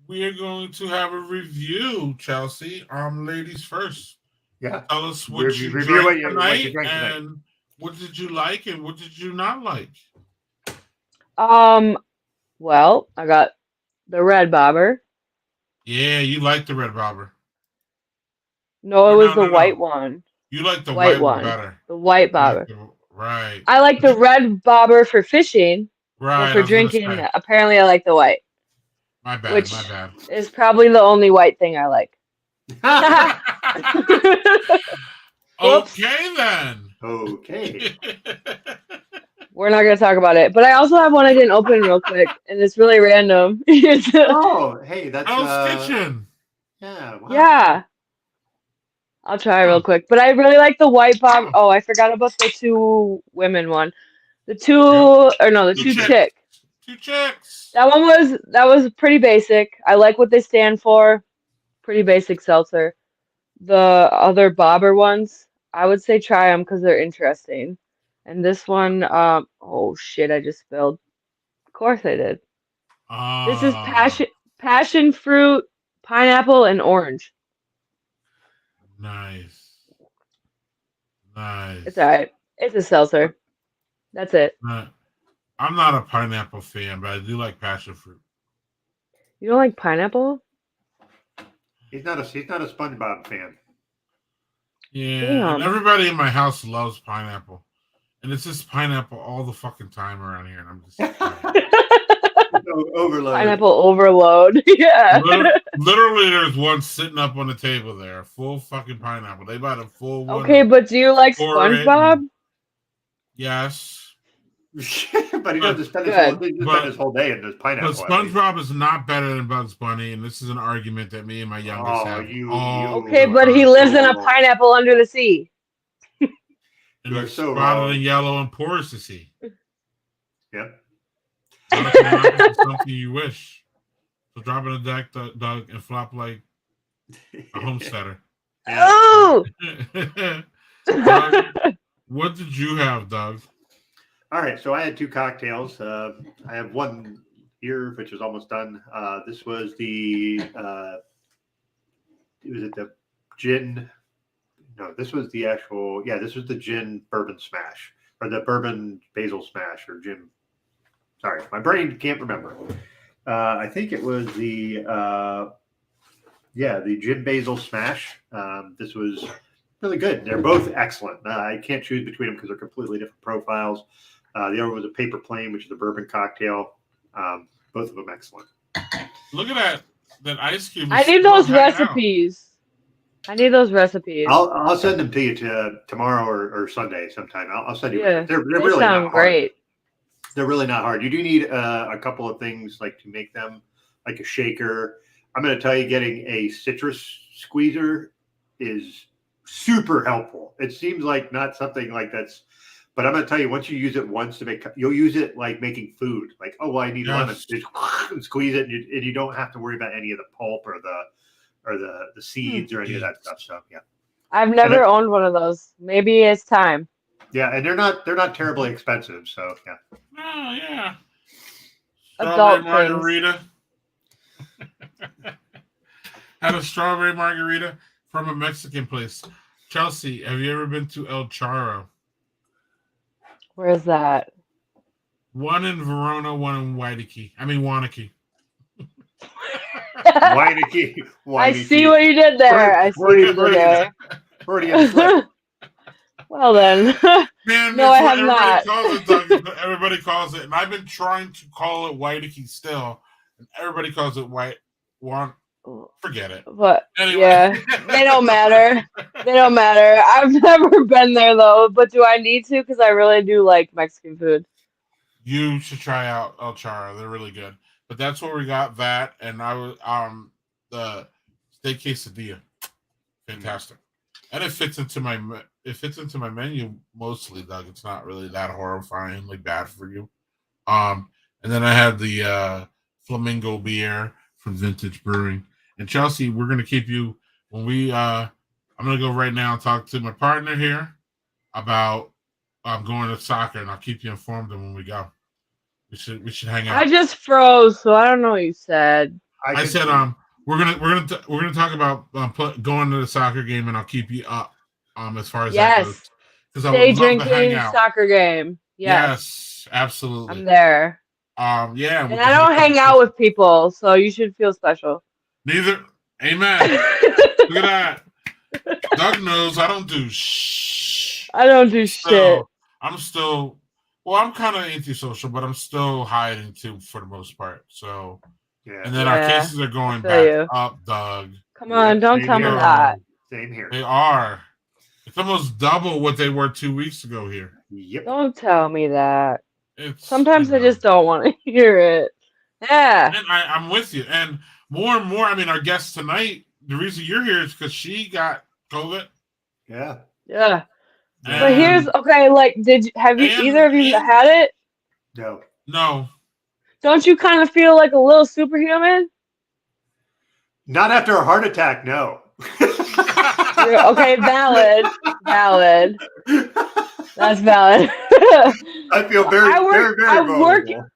We are going to have a review, Chelsea. Ladies first. Yeah. Tell us what you drank tonight, and what did you like and what did you not like? Well, I got the red bobber. Yeah, you like the red bobber. No, it was the white one. You like the white one better. The white bobber. Right. I like the red bobber for fishing. Right. But for drinking, apparently I like the white. My bad. Which is probably the only white thing I like. Okay then. Okay. We're not gonna talk about it. But I also have one I didn't open real quick, and it's really random. Oh, hey, that's Kitchen. Yeah. Wow. Yeah. I'll try real quick. But I really like the white bob. Oh, I forgot about the 2 women one. The 2 chick. 2 chicks. That was pretty basic. I like what they stand for. Pretty basic seltzer. The other bobber ones, I would say try them because they're interesting. And this one, oh shit, I just spilled. Of course I did. This is passion fruit, pineapple, and orange. Nice. It's alright. It's a seltzer. That's it. I'm not a pineapple fan, but I do like passion fruit. You don't like pineapple? He's not a SpongeBob fan. Yeah, and everybody in my house loves pineapple, and it's just pineapple all the fucking time around here, and I'm just overload. Pineapple overload. Yeah. Literally, there's one sitting up on the table there, full fucking pineapple. They bought a full one. Okay, but do you like SpongeBob? Yes. But he doesn't spend his whole day in this pineapple. But SpongeBob is not better than Bugs Bunny, and this is an argument that me and my youngest have. Okay, but he lives in a pineapple under the sea. And it's spotted and yellow and porous to see. Yep. Something you wish. So drop in a deck, Doug, and flop like a homesteader. Oh! Doug, what did you have, Doug? All right, so I had 2 cocktails. I have one here, which is almost done. This was the gin? No, this was the actual. Yeah, this was the gin bourbon smash, or the bourbon basil smash, or gin. Sorry, my brain can't remember. I think it was the Yeah, the Gin Basil Smash. This was really good. They're both excellent. I can't choose between them because they're completely different profiles. The other was a Paper Plane, which is a bourbon cocktail. Both of them excellent. Look at that ice cube. I need those recipes. I need those recipes. I'll send them to you tomorrow or Sunday sometime. I'll send you. Yeah, They're they really sound not hard. great. They're really not hard. You do need a couple of things like to make them, like a shaker. I'm going to tell you, getting a citrus squeezer is super helpful. It seems like not something like that's, but I'm going to tell you, once you use it once to make, you'll use it like making food. Like, oh, well, I need lemon. Just squeeze it, and you don't have to worry about any of the pulp or the seeds or any of that stuff. So yeah, I've never owned one of those. Maybe it's time. Yeah, and they're not terribly expensive. So yeah. Oh yeah. Adult Strawberry margarita. Had a strawberry margarita from a Mexican place. Chelsea, have you ever been to El Charro? Where is that? One in Verona, one in Waikiki. Waunakee. Waikiki. I see what you did there. I see what you did there. Well then. Man, no, I have not. Everybody calls it, and I've been trying to call it Waikiki still, and everybody calls it Forget it. But anyway. Yeah, they don't matter. They don't matter. I've never been there though. But do I need to? Because I really do like Mexican food. You should try out El Charro. They're really good. But that's where we got that, and I was the steak quesadilla, fantastic, and it fits into my menu mostly. Doug, it's not really that horrifyingly bad for you. And then I had the Flamingo beer from Vintage Brewing. And Chelsea, we're gonna keep you when we. I'm gonna go right now and talk to my partner here about going to soccer, and I'll keep you informed of when we go. We should hang out. I just froze, so I don't know what you said. I said we're gonna talk about going to the soccer game, and I'll keep you up as far as that goes. Because I would love to hang out. Soccer game. Yes, absolutely. I'm there. Yeah. And I don't hang out with people, so you should feel special. Neither. Amen. Look at that. Doug knows I don't do I don't do shit. I'm still. Well, I'm kind of antisocial, but I'm still hiding too for the most part. So, yeah. And then our cases are going back up, Doug. Come on, don't tell me that. Same here. They are. It's almost double what they were 2 weeks ago here. Yep. Don't tell me that. Sometimes I just don't want to hear it. Yeah. And I'm with you. And more, our guest tonight, the reason you're here is because she got COVID. Yeah. Yeah. But here's like, either of you had it? No. Don't you kind of feel like a little superhuman? Not after a heart attack, no. Okay, valid. That's valid. I feel very vulnerable.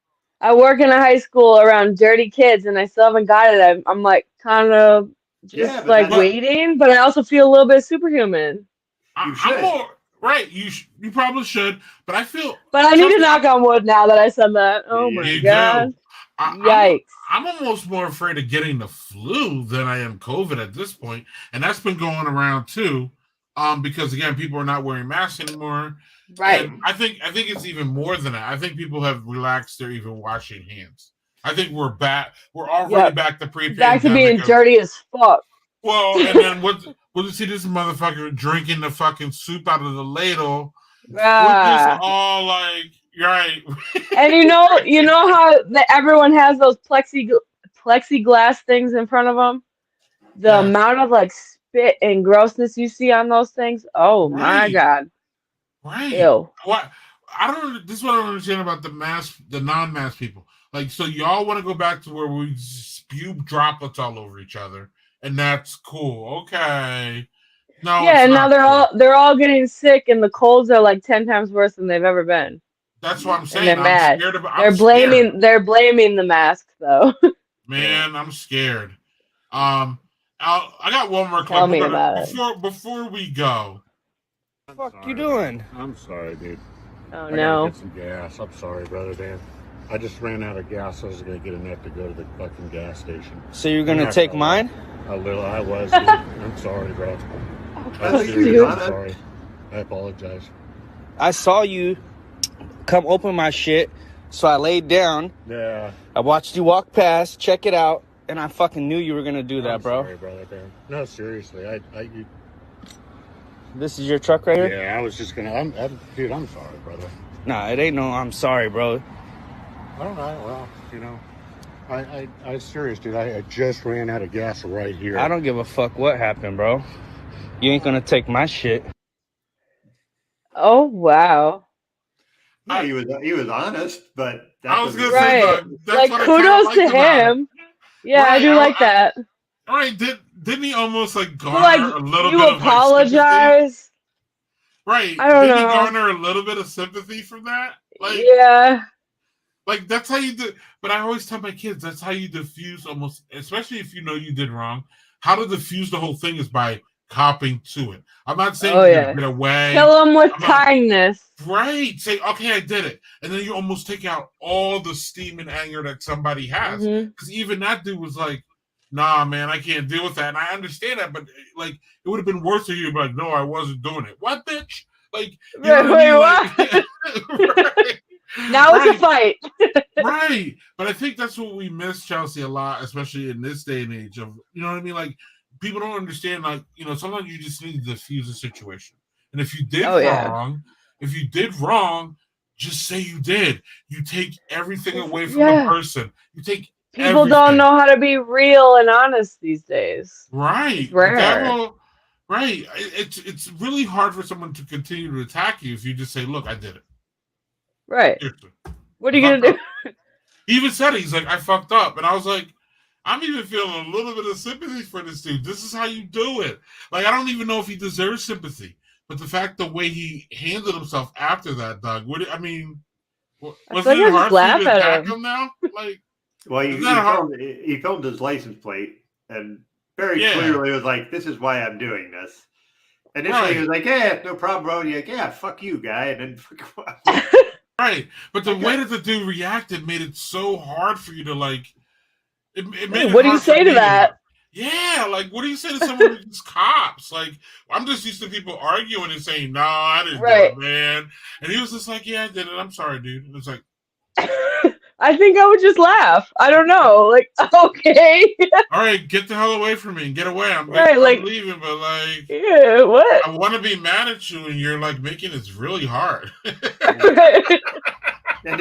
I work in a high school around dirty kids, and I still haven't got it. I'm like kind of just waiting, but I also feel a little bit superhuman. You should. Right, you probably should, but I feel. But I need to knock on wood now that I said that. Oh my god! Yikes! I'm almost more afraid of getting the flu than I am COVID at this point, and that's been going around too, because again, people are not wearing masks anymore. Right. And I think it's even more than that. I think people have relaxed their even washing hands. I think we're back. We're already back to pre-pandemic. Back to being dirty as fuck. Well, and then what you see this motherfucker drinking the fucking soup out of the ladle. We're just all like, right. And you know how everyone has those plexiglass things in front of them? The amount of like spit and grossness you see on those things. Oh my god. Right. Ew. What? This is what I don't understand about the non-mask people. Like, so y'all want to go back to where we spew droplets all over each other. And that's cool. Okay. No. Yeah, and now they're all getting sick, and the colds are like 10 times worse than they've ever been. That's what I'm saying. And they're mad. They're blaming the masks though. Man, I'm scared. I got one more clip. Tell me about it. Before we go. What the fuck you doing? I'm sorry, dude. Oh no. Get some gas. I'm sorry, brother, man. I just ran out of gas. I was going to get enough to go to the fucking gas station. So you're going to take mine? A little. I was. Dude. I'm sorry, bro. I'm sorry. I apologize. I saw you come open my shit, so I laid down. Yeah. I watched you walk past, check it out, and I fucking knew you were going to do that, bro. Sorry, brother. No, seriously. This is your truck right here? Yeah, I was just going to. Dude, I'm sorry, brother. Nah, it ain't no I'm sorry, bro. I don't know. Well, you know, I'm serious, dude. I just ran out of gas right here. I don't give a fuck what happened, bro. You ain't gonna take my shit. Oh wow. Yeah, he was honest, but I was gonna right. say that's like what kudos I to him. Yeah, right, I do like that. All right, didn't he almost like garner like, a little you bit of apologize? Right. I don't Didn't know. he garner a little bit of sympathy from that? Like, yeah. Like, that's how you do. But I always tell my kids, that's how you diffuse almost, especially if you know you did wrong. How to diffuse the whole thing is by copping to it. I'm not saying get away. Kill them with kindness. Right. Say, okay, I did it. And then you almost take out all the steam and anger that somebody has. Because even that dude was like, nah, man, I can't deal with that. And I understand that, but like, it would have been worse if you were like, no, I wasn't doing it. What, bitch? Like, you know what I mean? Like, right. Now it's a fight. Right. But I think that's what we miss, Chelsea, a lot, especially in this day and age of, you know what I mean? Like, people don't understand, like, you know, sometimes you just need to diffuse a situation. And if you did wrong, just say you did. You take everything away from the person. You take People don't know how to be real and honest these days. Right. It's rare. Right. It's really hard for someone to continue to attack you if you just say, look, I did it. Right. Seriously. What are you going to do? He even said it. He's like, I fucked up. And I was like, I'm even feeling a little bit of sympathy for this dude. This is how you do it. Like, I don't even know if he deserves sympathy. But the fact, the way he handled himself after that, Doug, was it hard for you to attack him now? Like, well, he filmed his license plate and very clearly was like, this is why I'm doing this. Initially, he was like, yeah, no problem, bro. And you're like, yeah, fuck you, guy. And then right. But the way that the dude reacted made it so hard for you to, like, it made what do you say to that? Yeah, like, what do you say to someone who's cops? Like, I'm just used to people arguing and saying, no, I didn't do it, man. And he was just like, yeah, I did it. I'm sorry, dude. And it's like, I think I would just laugh. I don't know. Like, okay. All right, get the hell away from me and get away. I'm leaving, but like, yeah, what? I want to be mad at you, and you're like making this really hard. And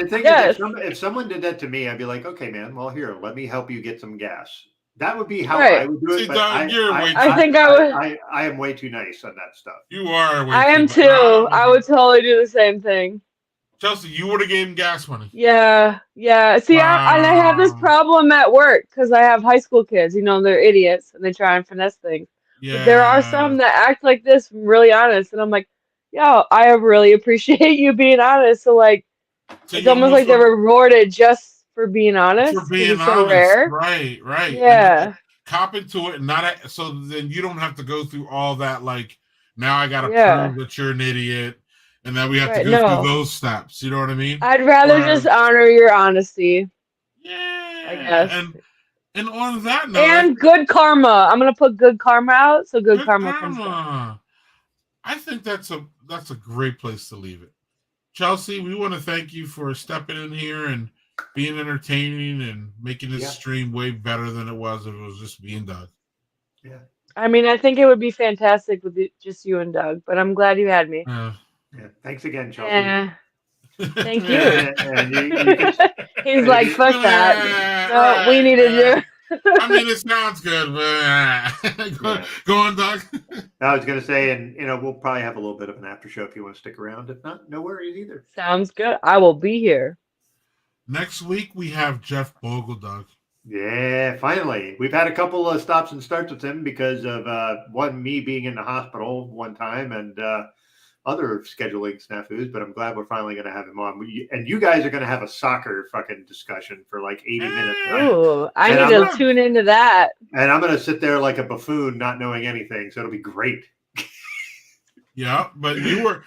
the thing is, if someone did that to me, I'd be like, okay, man, well, here, let me help you get some gas. That would be how I would do it. But I am way too nice on that stuff. You are. I am too. I would totally do the same thing. Chelsea, you would have gave him gas money. Yeah. See, I have this problem at work because I have high school kids. You know, they're idiots and they try and finesse things. Yeah. But there are some that act like this, really honest, and I'm like, yo, I really appreciate you being honest. So like, it's almost like they're rewarded just for being honest. For being honest, so rare. Right. Yeah. Cop into it, and not so then you don't have to go through all that. Like, now I got to prove that you're an idiot. And then we have to go through those steps. You know what I mean? I'd rather just honor your honesty. Yeah. I guess. And on that note. And good karma. I'm gonna put good karma out, so good karma comes down. I think that's a great place to leave it. Chelsea, we want to thank you for stepping in here and being entertaining and making this stream way better than it was if it was just me and Doug. Yeah. I mean, I think it would be fantastic with just you and Doug, but I'm glad you had me. Yeah, thanks again, Chelsea. Yeah. Thank you. He's like, fuck that. No, we need to do. I mean, it sounds good, but go on, Doug. I was going to say, and we'll probably have a little bit of an after show if you want to stick around. If not, no worries either. Sounds good. I will be here. Next week we have Jeff Bogle, Doug. Yeah, finally. We've had a couple of stops and starts with him because of me being in the hospital one time and other scheduling snafus, but I'm glad we're finally going to have him on. And you guys are going to have a soccer fucking discussion for like 80 minutes. Ooh, I need to tune into that. And I'm going to sit there like a buffoon, not knowing anything. So it'll be great. Yeah, but you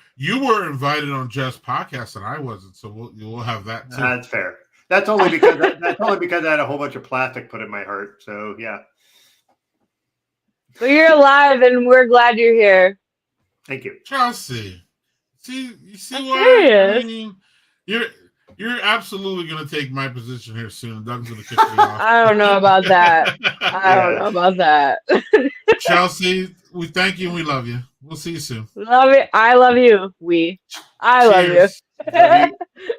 were invited on Jeff's podcast and I wasn't, so we'll have that too. That's fair. That's only because I had a whole bunch of plastic put in my heart. So yeah. But you're alive, and we're glad you're here. Thank you, Chelsea. You see I'm why? serious. I mean, you're absolutely gonna take my position here soon. Doug's gonna kick me off. I don't know about that. I don't know about that. Chelsea, we thank you and we love you. We'll see you soon. Love it. I love you. I love you. Cheers.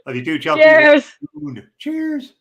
love you too, Chelsea. Cheers. Cheers.